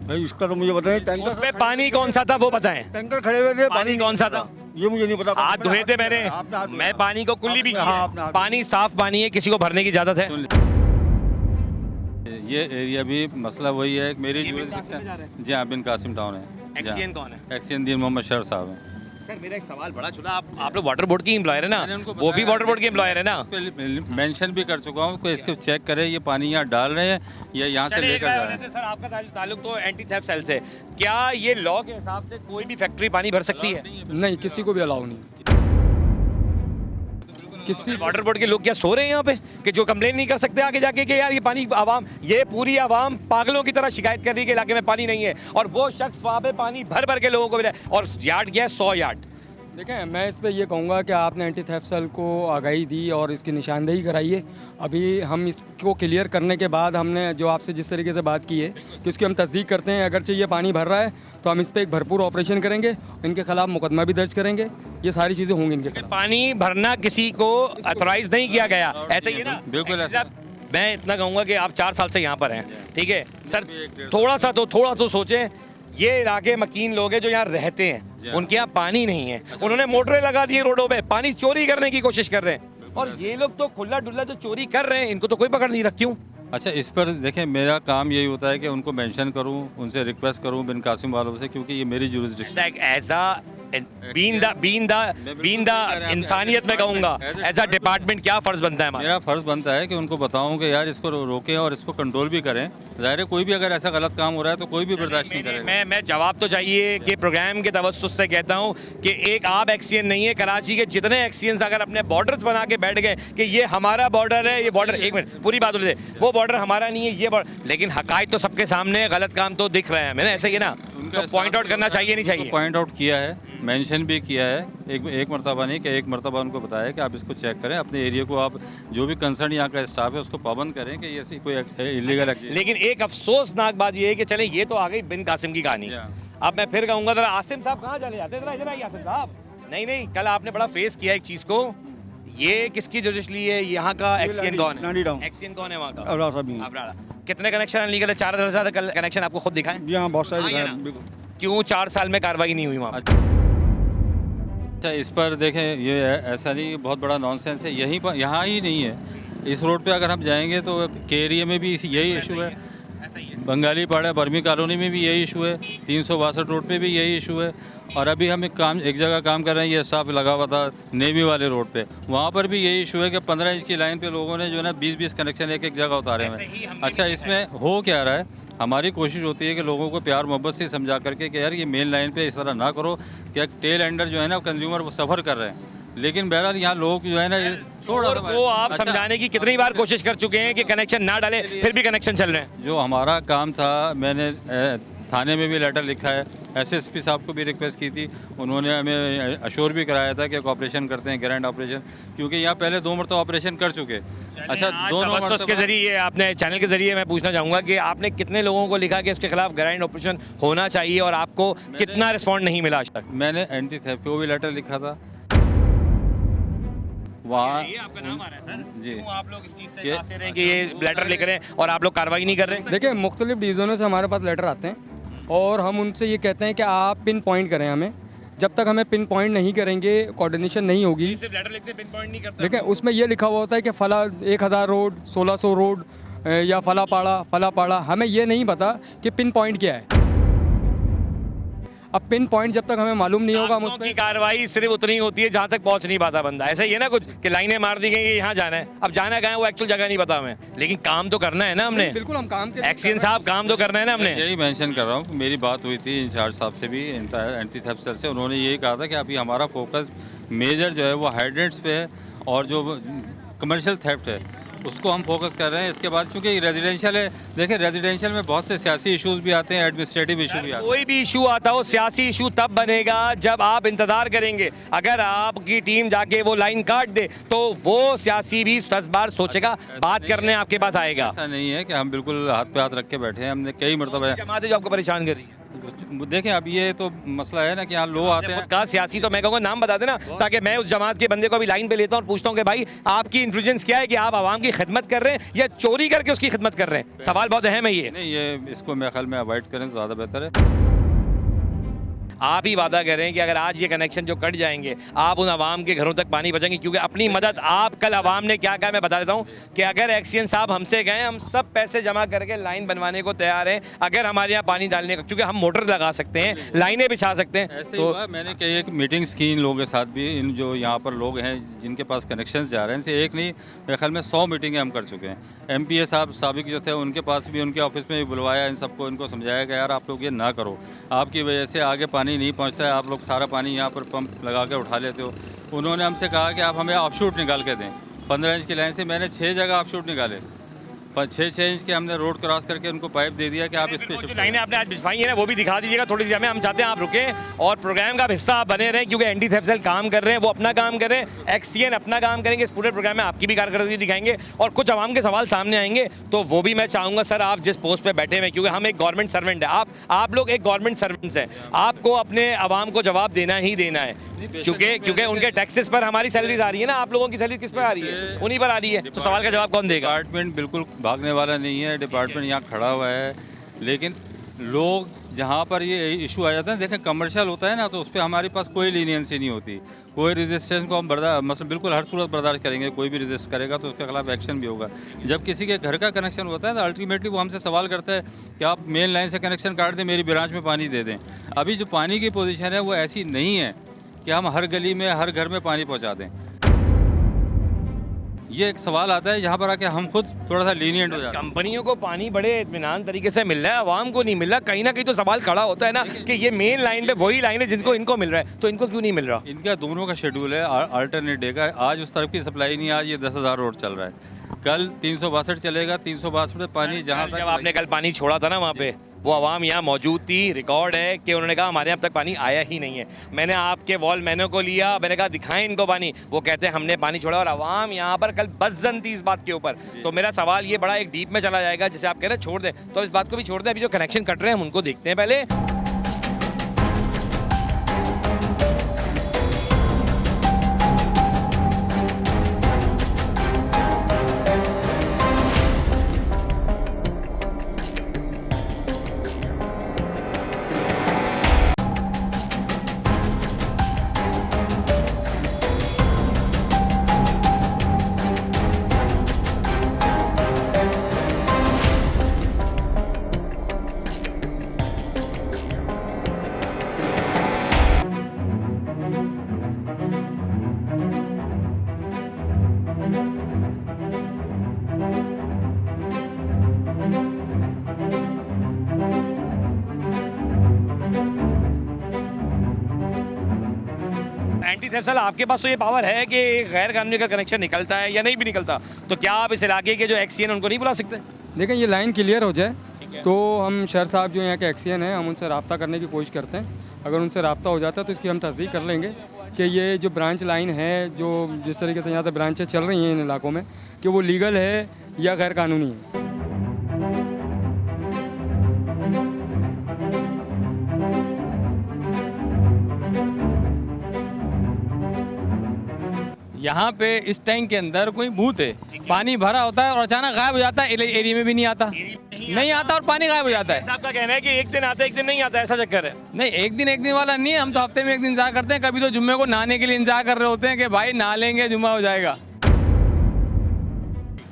भाई इसका तो मुझे पता नहीं, टैंकर उसमें पानी कौन सा था वो बताएं। टैंकर खड़े हुए थे, पानी कौन सा था ये मुझे नहीं पता। हाथ धोए थे मैंने, मैं पानी को कुल्ली भी किया, पानी साफ पानी है, किसी को भरने की इजाजत है? ये एरिया भी मसला वही है, मेरी जी हाँ, बिन कासिम टाउन है। एक्सीएन कौन है? एक्सीएन दीन मोहम्मद शर साहब हैं। सर मेरा एक सवाल बड़ा छुड़ा, आप लोग वाटर बोर्ड की एम्प्लॉयर है ना? वो भी वाटर बोर्ड के एम्प्लॉयर है ना? मेंशन भी कर चुका हूँ, कोई इसको चेक करे, ये पानी यहाँ डाल रहे हैं या यहाँ से लेकर जा रहे हैं। सर आपका ताल्लुक तो एंटी थेफ्ट सेल से, क्या ये लॉ के हिसाब से कोई भी फैक्ट्री पानी भर सकती है? नहीं, किसी को भी अलाउ नहीं। किसी वाटर बोर्ड के लोग क्या सो रहे हैं यहाँ पे कि जो कंप्लेन नहीं कर सकते आगे जाके कि यार ये पानी आवाम, ये पूरी आवाम पागलों की तरह शिकायत कर रही है कि इलाके में पानी नहीं है, और वो शख्स वहाँ पे पानी भर भर के लोगों को मिला, और यार्ड गया 100 यार्ड। देखें, मैं इस पे ये कहूँगा कि आपने एंटी थेफ्ट सेल को आगाही दी और इसकी निशानदेही कराई है। अभी हम इसको क्लियर करने के बाद हमने जो आपसे जिस तरीके से बात की है कि उसकी हम तस्दीक करते हैं, अगर ये पानी भर रहा है तो हम इस पर एक भरपूर ऑपरेशन करेंगे, इनके खिलाफ मुकदमा भी दर्ज करेंगे, ये सारी चीज़ें होंगी इनके खिलाफ। पानी भरना किसी को अथोराइज नहीं किया गया, ऐसा ही है ना? बिल्कुल ऐसा। मैं इतना कहूँगा कि आप 4 साल से यहाँ पर हैं, ठीक है सर, थोड़ा सा तो सोचें, ये इलाके मकीन लोग हैं जो यहाँ रहते हैं, उनके यहाँ पानी नहीं है, उन्होंने मोटरें लगा दी रोडों पे, पानी चोरी करने की कोशिश कर रहे हैं, और ये लोग तो खुला डुल्ला जो चोरी कर रहे हैं, इनको तो कोई पकड़ नहीं रख। क्यों? अच्छा, इस पर देखें, मेरा काम यही होता है कि उनको मेंशन करूं, उनसे रिक्वेस्ट करूं बिन कासिम वालों से, क्योंकि ये मेरी जुरिस्डिक्शन ऐसा बीन द इंसानियत में कहूँगा, ऐसा डिपार्टमेंट क्या फ़र्ज़ बनता है हमारा? मेरा फ़र्ज़ बनता है कि उनको बताऊं कि यार इसको रोकें और इसको कंट्रोल भी करें। ज़ाहिर है, कोई भी अगर ऐसा गलत काम हो रहा है तो कोई भी बर्दाश्त नहीं करेगा। मैं जवाब तो चाहिए कि प्रोग्राम के तवज्जुह से कहता हूँ कि एक आप एक्सीएन नहीं है, कराची के जितने एक्सीएंस अगर अपने बॉर्डर्स बना के बैठ गए कि ये हमारा बॉर्डर है, ये बॉर्डर, एक मिनट पूरी बात होती है, वो बॉर्डर हमारा नहीं है, ये बॉर्डर, लेकिन हकायत तो सबके सामने, गलत काम तो दिख रहे हैं हमें, ऐसे ही ना? तो पॉइंट आउट करना चाहिए नहीं चाहिए? पॉइंट आउट किया है, मेंशन भी किया है, एक मरतबा नहीं कि एक मरतबा उनको बताया कि आप इसको चेक करें, अपने एरिया को आप जो भी कंसर्न यहाँ का स्टाफ है उसको पाबंद करें कि ऐसी कोई इलीगल एक्टिविटी। लेकिन एक अफसोसनाक बात ये है कि चले ये तो आ गई बिन कासिम की कहानी। अब मैं फिर कहूँगा, जरा आसिम साहब कहाँ चले जाते, जरा इधर आइए आसिम साहब। नहीं, कल आपने बड़ा फेस किया एक चीज़ को, ये किसकी जुरिस्डिक्शन है? यहाँ का एक्सीएन कौन है? एक्सीएन कौन है वहाँ का? अबराड़ा। कितने कनेक्शन अनलीगल है? 4000 से ज़्यादा कनेक्शन आपको खुद दिखाएं? यहाँ बहुत सारे क्यों 4 साल में कार्रवाई नहीं हुई वहाँ? अच्छा, इस पर देखें, ये ऐसा नहीं, बहुत बड़ा नॉनसेंस है। यहीं पर, यहाँ ही नहीं है, इस रोड पे अगर हम जाएंगे तो के एरिया में भी यही इशू है, बंगाली पाड़ा बर्मी कॉलोनी में भी यही इशू है, 362 रोड पे भी यही इशू है। और अभी हम एक जगह काम कर रहे हैं, ये स्टाफ लगा हुआ था नेवी वाले रोड पे, वहाँ पर भी यही इशू है कि 15 इंच की लाइन पे लोगों ने जो है ना 20-20 कनेक्शन एक जगह उतारे हैं। अच्छा, इसमें हो क्या रहा है, हमारी कोशिश होती है कि लोगों को प्यार मोहब्बत से समझा करके कि यार ये मेन लाइन पे इस तरह ना करो, क्या टेल एंडर जो है ना कंज्यूमर वो सफ़र कर रहे हैं। लेकिन बहरहाल यहाँ लोग जो है ना ये थोड़ा को आप समझाने की कितनी बार कोशिश कर चुके हैं कि कनेक्शन ना डालें, फिर भी कनेक्शन चल रहे हैं। जो हमारा काम था, मैंने थाने में भी लेटर लिखा है, एसएसपी साहब को भी रिक्वेस्ट की थी, उन्होंने हमें अश्योर भी कराया था कि ऑपरेशन करते हैं, ग्रैंड ऑपरेशन, क्योंकि यहाँ पहले 2 मरतबा ऑपरेशन कर चुके। अच्छा, दोनों तबस्सुस के जरिए आपने चैनल के जरिए मैं पूछना चाहूँगा कि आपने कितने लोगों को लिखा कि इसके खिलाफ ग्रैंड ऑपरेशन होना चाहिए और आपको कितना रिस्पॉन्ड नहीं मिला आज तक? मैंने एंटी थेफ्ट को भी लेटर लिखा था वहाँ। आपका नाम आ रहा है सर जी। क्यों आप लोग इस चीज़ से कांसे रहे हैं कि ये लेटर लिख रहे हैं और आप लोग कार्रवाई नहीं कर रहे हैं? देखिए, मुख्तलिफ डिवीज़नों से हमारे पास लेटर आते हैं और हम उनसे ये कहते हैं कि आप पिन पॉइंट करें हमें। जब तक हमें पिन पॉइंट नहीं करेंगे, कोऑर्डिनेशन नहीं होगी। सिर्फ लेटर लिखते पिन पॉइंट नहीं करते। देखिए, उसमें ये लिखा हुआ होता है कि फला 1000 रोड, 1600 रोड या फला पाड़ा, हमें ये नहीं पता कि पिन पॉइंट क्या है। अब पिन पॉइंट जब तक हमें मालूम नहीं होगा, हम उस की पर कार्रवाई सिर्फ उतनी होती है जहाँ तक पहुँच नहीं पाता बंदा। ऐसा ही है ना कुछ कि लाइनें मार दी गई, यहाँ जाना है, अब जाना कहाँ है वो एक्चुअल जगह नहीं पता हमें, लेकिन काम तो करना है ना हमने। बिल्कुल हम काम के एक्सीएन साहब काम तो करना है ना हमने। यही मेंशन कर रहा हूँ, मेरी बात हुई थी इंचार्ज साहब से भी, एंटी थेफ्ट सेल से, उन्होंने यही कहा था कि अभी हमारा फोकस मेजर जो है वो हाइड्रेंट्स पे है और जो कमर्शियल थेफ्ट है उसको हम फोकस कर रहे हैं। इसके बाद क्योंकि रेजिडेंशियल है, देखिए रेजिडेंशियल में बहुत से सियासी इश्यूज भी आते हैं, एडमिनिस्ट्रेटिव इशू भी आते हैं। कोई भी इशू आता हो, सियासी इशू तब बनेगा जब आप इंतजार करेंगे। अगर आपकी टीम जाके वो लाइन काट दे तो वो सियासी भी 10 बार सोचेगा, बात करने आपके पास आएगा। ऐसा नहीं है कि हम बिल्कुल हाथ पे हाथ रख के बैठे हैं, हमने कई मरतबा। जमात है जो आपको परेशान कर रही है। देखें, अब ये तो मसला है ना कि यहाँ लोग आते हैं। कहा सियासी तो मैं कहूँगा नाम बता देना, ताकि मैं उस जमात के बंदे को अभी लाइन पे लेता हूँ और पूछता हूँ कि भाई आपकी इन्फ्लुएंस क्या है कि आप आवाम की खिदमत कर रहे हैं या चोरी करके उसकी खिदमत कर रहे हैं? सवाल बहुत अहम है ये। नहीं, ये इसको मेरे ख्याल में अवॉइड करें तो ज़्यादा बेहतर है। आप ही वादा करें कि अगर आज ये कनेक्शन जो कट जाएंगे आप उन आवाम के घरों तक पानी पहुंचाएंगे, क्योंकि अपनी मदद आप, कल आवाम ने क्या कहा मैं बता देता हूं कि अगर एक्सीएन साहब हमसे गए, हम सब पैसे जमा करके लाइन बनवाने को तैयार हैं अगर हमारे यहाँ पानी डालने का, क्योंकि हम मोटर लगा सकते हैं, लाइनें बिछा सकते हैं। ऐसे तो हुआ, मैंने कई एक मीटिंग्स की इन लोगों के साथ भी, इन जो यहाँ पर लोग हैं जिनके पास कनेक्शन जा रहे हैं, इनसे एक नहीं मेरे ख्याल में 100 मीटिंगें हम कर चुके हैं। MPA साहब साबिक जो थे उनके पास भी, उनके ऑफिस में भी बुलवाया, इन सबको इनको समझाया कि यार आप लोग ये ना करो, आपकी वजह से आगे पानी नहीं पहुँचता है, आप लोग सारा पानी यहाँ पर पंप लगा के उठा लेते हो। उन्होंने हमसे कहा कि आप हमें ऑफशूट निकाल के दें। 15 इंच की लाइन से मैंने 6 जगह ऑफशूट निकाले, पर 6-6 इंच के हमने रोड क्रॉस करके उनको पाइप दे दिया कि आप इस पे शिफ्ट लाइनें आपने आज बिछवाई है ना, वो भी दिखा दीजिएगा थोड़ी सी हमें। हम चाहते हैं आप रुकें और प्रोग्राम का हिस्सा आप बने रहें, क्योंकि एंटी थेफ्ट सेल काम कर रहे हैं, वो अपना काम कर रहे हैं, एक्सीएन अपना काम करेंगे। इस पूरे प्रोग्राम में आपकी भी कारकर्दगी दिखाएंगे और कुछ आवाम के सवाल सामने आएंगे, तो वो भी मैं चाहूँगा सर आप जिस पोस्ट पर बैठे हुए, क्योंकि हम एक गवर्नमेंट सर्वेंट है, आप लोग एक गवर्नमेंट सर्वेंट्स हैं, आपको अपने आवाम को जवाब देना ही देना है, क्योंकि उनके टैक्सेस पर हमारी सैलरीज आ रही है ना। आप लोगों की सैलरी किस पर आ रही है? उन्हीं पर आ रही है। तो सवाल का जवाब कौन देगा? डिपार्टमेंट बिल्कुल भागने वाला नहीं है, डिपार्टमेंट यहाँ खड़ा हुआ है, लेकिन लोग जहाँ पर ये इशू आ जाता है, देखें कमर्शियल होता है ना, तो उस पर हमारे पास कोई लीनियंसी नहीं होती, कोई रेजिस्टेंस को हम मतलब बिल्कुल हर सूरत बर्दाश्त करेंगे। कोई भी रेजिस्ट करेगा तो उसके खिलाफ एक्शन भी होगा। जब किसी के घर का कनेक्शन होता है तो अल्टीमेटली वो हमसे सवाल करता है कि आप मेन लाइन से कनेक्शन काट दें, मेरी ब्रांच में पानी दे दें। अभी जो पानी की पोजीशन है वो ऐसी नहीं है कि हम हर गली में हर घर में पानी पहुँचा दें। ये एक सवाल आता है जहाँ पर आके हम खुद थोड़ा सा लीनियंट हो जाते हैं। कंपनियों को पानी बड़े इत्मीनान तरीके से मिल रहा है, आवाम को नहीं मिल रहा। कहीं ना कहीं तो सवाल खड़ा होता है ना कि ये मेन लाइन पे वही लाइन है जिनको इनको मिल रहा है, तो इनको क्यों नहीं मिल रहा? इनका दोनों का शेड्यूल है अल्टरनेट डे का। आज उस तरफ की सप्लाई नहीं, आज ये 10,000 रोड चल रहा है, कल 362 चलेगा, 362 पे पानी जहाँ तक जब आपने कल पानी छोड़ा था ना वहाँ पे, वो आवाम यहाँ मौजूद थी, रिकॉर्ड है कि उन्होंने कहा हमारे यहाँ अब तक पानी आया ही नहीं है। मैंने आपके वॉल मैनों को लिया, मैंने कहा दिखाएं इनको पानी, वो कहते हैं हमने पानी छोड़ा, और आवाम यहाँ पर कल बज़्ज़न थी इस बात के ऊपर। तो मेरा सवाल ये बड़ा एक डीप में चला जाएगा, जैसे आप कह रहे हैं छोड़ दें, तो इस बात को भी छोड़ दें। अभी जो कनेक्शन कट रहे हैं हम उनको देखते हैं पहले। एंटी थेफ्ट सेल, आपके पास तो ये पावर है कि गैर कानूनी का कनेक्शन निकलता है या नहीं भी निकलता, तो क्या आप इस इलाके के जो एक्सीएन उनको नहीं बुला सकते? देखें ये लाइन क्लियर हो जाए तो हम शहर साहब जो यहाँ के एक्सीएन हैं हम उनसे रब्ता करने की कोशिश करते हैं। अगर उनसे रब्ता हो जाता है तो इसकी हम तस्दीक कर लेंगे कि ये जो ब्रांच लाइन है, जो जिस तरीके से यहाँ से ब्रांचें चल रही हैं इन इलाकों में, कि वो लीगल है या गैर कानूनी है। यहाँ पे इस टैंक के अंदर कोई भूत है, पानी भरा होता है और अचानक गायब हो जाता है, एरिया में भी नहीं आता, नहीं आता और पानी गायब हो जाता है। साहब का कहना है कि एक दिन आता है एक दिन नहीं आता, ऐसा चक्कर है। नहीं, एक दिन वाला नहीं है, हम तो हफ्ते में एक दिन इंतजार करते हैं। कभी तो जुम्मे को नहाने के लिए इंतजार कर रहे होते हैं कि भाई नहा लेंगे जुम्मा हो जाएगा।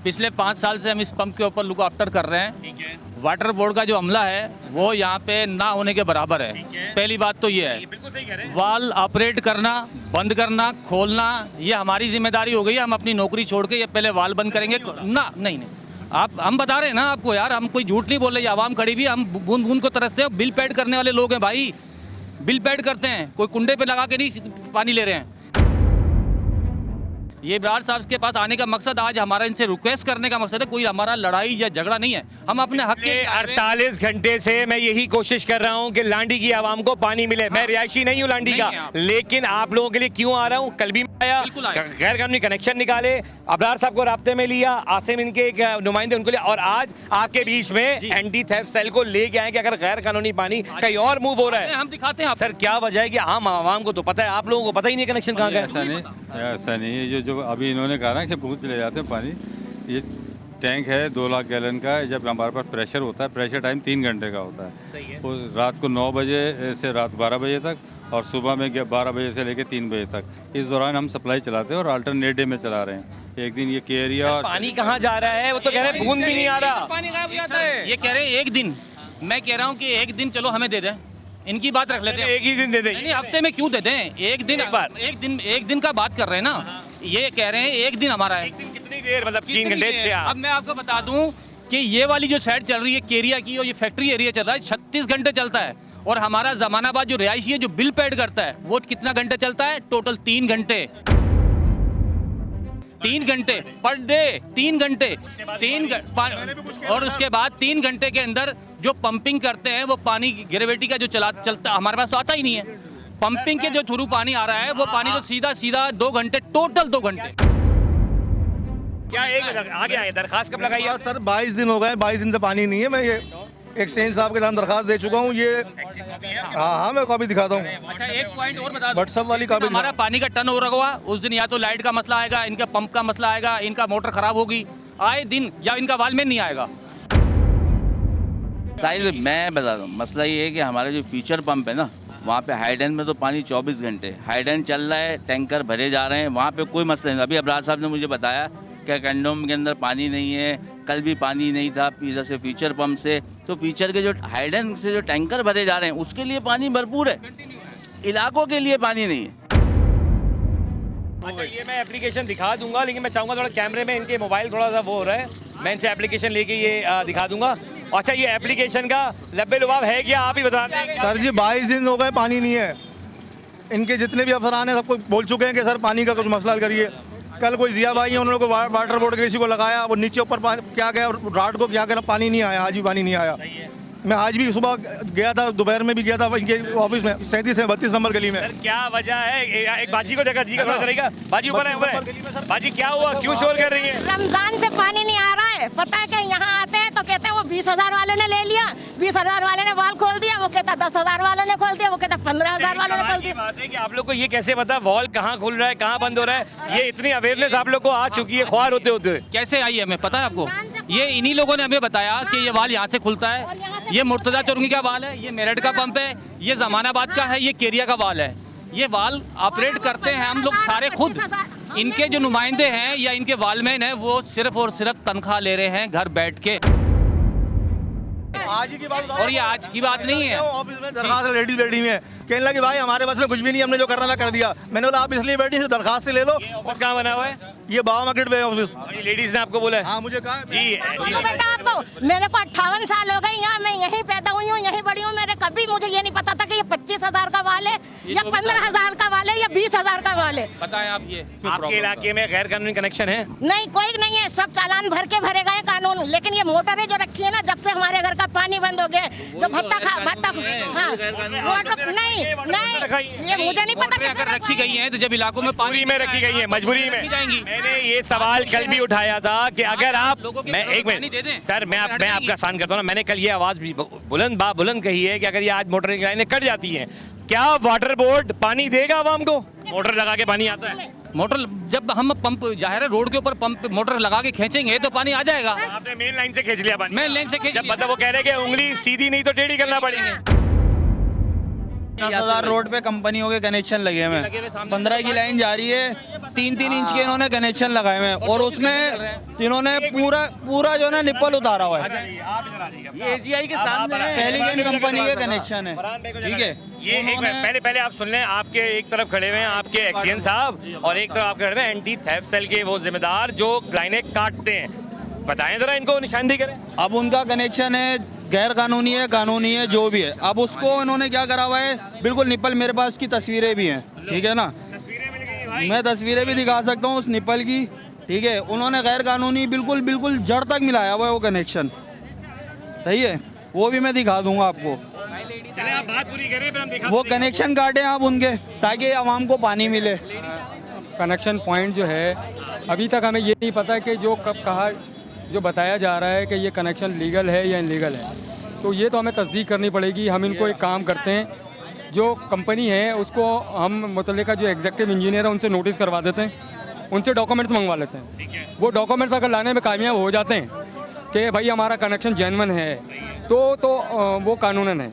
पिछले 5 साल से हम इस पंप के ऊपर लुक आफ्टर कर रहे हैं। वाटर बोर्ड का जो अमला है वो यहाँ पे ना होने के बराबर है। पहली बात तो ये है, वाल ऑपरेट करना, बंद करना, खोलना, ये हमारी जिम्मेदारी हो गई है। हम अपनी नौकरी छोड़ के ये पहले वाल बंद करेंगे ना। नहीं, आप हम बता रहे हैं ना आपको यार, हम कोई झूठ नहीं बोल रहे। आवाम खड़ी भी, हम बूंद बूंद को तरसते हैं। बिल पेड करने वाले लोग हैं भाई, बिल पेड करते हैं, कोई कुंडे पे लगा के नहीं पानी ले रहे हैं। ये इब्रार साहब के पास आने का मकसद, आज हमारा इनसे रिक्वेस्ट करने का मकसद है, कोई हमारा लड़ाई या झगड़ा नहीं है। हम अपने हक के 48 घंटे से मैं यही कोशिश कर रहा हूं कि लांडी की आवाम को पानी मिले। मैं रिहायशी नहीं हूं लांडी का, लेकिन आप लोगों के लिए क्यों आ रहा हूं। कल भी आया, गैर कानूनी कनेक्शन निकाले, अबरार साहब को राब्ते में लिया, आसिम इनके एक नुमाइंदे उनको लिया, और आज आपके बीच में एंटी थेफ्ट सेल को लेके आए कि अगर गैर कानूनी पानी कहीं और मूव हो रहा है। हम दिखाते हैं सर, क्या वजह है कि आम आवाम को तो पता है, आप लोगों को पता ही नहीं कनेक्शन कहाँ का है। ऐसा नहीं है। जो अभी इन्होंने कहा ना कि भूत ले जाते हैं पानी, ये टैंक है 2 लाख गैलन का है। जब हमारे पास प्रेशर होता है, प्रेशर टाइम 3 घंटे का होता है। वो रात को 9 बजे से रात 12 बजे तक, और सुबह में 12 बजे से लेकर 3 बजे तक। इस दौरान हम सप्लाई चलाते हैं और अल्टरनेट डे में चला रहे हैं। एक दिन ये के एरिया, पानी कहाँ जा रहा है, वो तो कह रहे हैं बूंद भी नहीं आ रहा, पानी गायब हो जाता है। ये कह रहे हैं एक दिन, मैं कह रहा हूँ कि एक दिन चलो हमें दे दें, इनकी बात रख लेते हैं। एक ही दिन दे दें। नहीं, हफ्ते में क्यों दे दें, एक दिन, एक दिन का बात कर रहे हैं ना। ये कह रहे हैं एक दिन हमारा है। एक दिन कितनी देर, मतलब 3 घंटे 6। अब मैं आपको बता दूं कि ये वाली जो साइड चल रही है केरिया की, और ये फैक्ट्री एरिया चल रहा है, 36 घंटे चलता है। और हमारा जमानाबाद जो रिहायशी है, जो बिल पेड करता है, वो कितना घंटे चलता है, टोटल 3 घंटे। 3 घंटे पर डे, 3 घंटे, और उसके बाद 3 घंटे के अंदर जो पंपिंग करते हैं, वो पानी ग्रेविटी का जो चलता हमारे पास तो आता ही नहीं है। पंपिंग के जो थ्रू पानी आ रहा है, वो पानी तो सीधा 2 घंटे, टोटल 2 घंटे। क्या एक आगे आए, दरखास्त कब लगाई है? सर 22 दिन हो गए, 22 दिन से पानी नहीं है। मैं ये एक्सचेंज साहब के नाम दरखास्त दे चुका हूँ। ये हाँ, मैं कॉपी दिखाता हूँ। अच्छा, एक पॉइंट और बता दो, व्हाट्सएप वाली कॉपी। हमारा पानी का टर्न ओवर हुआ उस दिन, या तो लाइट का मसला आएगा, इनका पंप का मसला आएगा, इनका मोटर खराब होगी आए दिन, या इनका वालमेन नहीं आएगा। साहिल, मैं बता रहा हूँ, मसला ये है कि हमारे जो फ्यूचर पंप है ना, वहाँ पे हाइडेन में तो पानी 24 घंटे हाइडेन चल रहा है, टैंकर भरे जा रहे हैं, वहाँ पे कोई मसला नहीं। अभी अबरार साहब ने मुझे बताया कि कंडोम के अंदर पानी नहीं है, कल भी पानी नहीं था इधर से फ्यूचर पंप से। तो फ्यूचर के जो हाइडेन से जो टैंकर भरे जा रहे हैं, उसके लिए पानी भरपूर है, इलाकों के लिए पानी नहीं है। अच्छा, ये मैं एप्लीकेशन दिखा दूंगा, लेकिन मैं चाहूँगा थोड़ा कैमरे में इनके मोबाइल थोड़ा सा वो हो रहा है, मैं इनसे एप्लीकेशन लेके ये दिखा दूंगा। अच्छा, ये एप्लीकेशन का लब्बे लुबाब है क्या, आप ही बता दें। सर जी 22 दिन हो गए, पानी नहीं है। इनके जितने भी अफसरान हैं सबको बोल चुके हैं कि सर पानी का कुछ मसला करिए। कल कोई जिया भाई है, उन्होंने वाटर बोर्ड के किसी को लगाया, वो नीचे ऊपर क्या गया, रात को क्या गया, पानी नहीं आया। आज भी पानी नहीं आया। मैं आज भी सुबह गया था, दोपहर में भी गया था इनके ऑफिस में, 37 से 32 नंबर गली में। सर क्या वजह है, एक बाजी को जगह दी का करेगा। बाजी ऊपर है, बाजी क्या हुआ, क्यों शोर कर रही है? रमजान से पानी नहीं आ रहा है। पता है कि यहाँ आते हैं तो कहते हैं वो 20,000 वाले ने ले लिया, 20,000 वाले ने वॉल खोल दिया, वो कहता 10,000 वाले ने खोल दिया, वो कहता 15,000 वाले ने खोल दिया। बात है कि आप लोग को ये कैसे पता वॉल कहाँ खुल रहा है, कहाँ बंद हो रहा है? ये इतनी अवेयरनेस आप लोग को आ चुकी है ख्वार होते होते। कैसे आई है हमें पता है आपको? ये इन्हीं लोगों ने हमें बताया कि ये वाल यहाँ से खुलता है। ये मुर्तजा चौरंगी का वाल है, ये मेरठ का पंप है, ये जमानाबाद का है, ये केरिया का वाल है। ये वाल ऑपरेट करते हैं हम लोग सारे खुद। इनके जो नुमाइंदे हैं या इनके वालमैन हैं, वो सिर्फ और सिर्फ तनख्वाह ले रहे हैं घर बैठ के। आज ही की बात और ये आज की बात नहीं है। ऑफिस में दरखास्त लेडीज बैठी हुई है, कहने लगी भाई हमारे बस में कुछ भी नहीं, हमने जो करना था कर दिया। मैंने बोला आप इसलिए बैठी दरखास्त से ले लो। ऑफिस कहाँ बना हुआ है? ये बाबा मार्केट पे ऑफिस। और ये लेडीज ने आपको बोला है? हाँ मुझे कहा जी बोलो बेटा आपको, मेरे को 58 साल हो गए यहाँ, मैं यहीं पैदा हुई हूँ, यहीं बड़ी हूँ। मेरे कभी मुझे ये नहीं पता था कि ये 25,000 का वाल है या 15,000 का वाल है या 20,000 का वाल है। बताएं आप ये आपके इलाके में गैर कानूनी कनेक्शन है? नहीं, कोई नहीं है, सब चालान भर के भरे गए कानून। लेकिन ये मोटरें जो रखी है ना, जब से हमारे घर का पानी बंद हो गया, जो भत्ता हाँ मोटर नहीं, ये मुझे नहीं पता अगर किसने रखी गई है तो जब इलाकों में पानी में रखी गई है, मजबूरी में रखी जाएंगी। मैंने ये सवाल कल भी उठाया था कि अगर आप लोगों के मैं घरों एक में पानी दे दें, मिनट सर, मैं हट आपका जाएंगी। आसान करता हूँ ना। मैंने कल ये आवाज भी बुलंद कही है कि अगर ये आज मोटर की लाइनें कट जाती हैं, क्या वाटर बोर्ड पानी देगा आवाम को? मोटर लगा के पानी आता है? मोटर जब हम पंप जाहिर है रोड के ऊपर पंप मोटर लगा के खींचेंगे तो पानी आ जाएगा। आपने मेन लाइन से खींच लिया पानी? मेन लाइन से खींच जब लिया। मतलब वो कह रहे हैं कि उंगली सीधी नहीं तो टेढ़ी करना पड़ेगी। 10,000 रोड पे कंपनियों के कनेक्शन लगे हुए हैं, 15 की लाइन जा रही है, 3-3 इंच के इन्होंने कनेक्शन लगाए हुए हैं और उसमें इन्होंने पूरा जो है ना निप्पल उतारा हुआ है। ये एजीआई के सामने है। पहली कंपनी के कनेक्शन है, ठीक है। ये एक मिनट पहले आप सुन लें। आपके एक तरफ खड़े हुए हैं आपके एक्सीएन साहब और एक तरफ आपके खड़े हुए हैं एंटी थेफ्ट सेल के वो जिम्मेदार जो लाइनें काटते हैं। बताएं जरा, इनको निशानदेही करें। अब उनका कनेक्शन है, गैर कानूनी है, कानूनी है, जो भी है। अब उसको इन्होंने क्या करा हुआ है, बिल्कुल निप्पल, मेरे पास की तस्वीरें भी हैं, ठीक है ना, मैं तस्वीरें भी दिखा सकता हूँ उस निप्पल की, ठीक है। उन्होंने गैर कानूनी बिल्कुल जड़ तक मिलाया हुआ है वो कनेक्शन, सही है, वो भी मैं दिखा दूंगा आपको। चलें आप बात पूरी करें फिर हम दिखा। वो कनेक्शन काटें आप उनके, ताकि आवाम को पानी मिले। कनेक्शन पॉइंट जो है, अभी तक हमें ये नहीं पता कि जो कब कहा जो बताया जा रहा है कि ये कनेक्शन लीगल है या इनलीगल है, तो ये तो हमें तस्दीक करनी पड़ेगी। हम इनको एक काम करते हैं, जो कंपनी है उसको हम मुतल्लिका जो एग्जीक्यूटिव इंजीनियर है उनसे नोटिस करवा देते हैं, उनसे डॉक्यूमेंट्स मंगवा लेते हैं। वो डॉक्यूमेंट्स अगर लाने में कामयाब हो जाते हैं कि भाई हमारा कनेक्शन जेन्युइन है तो वो कानूनन है।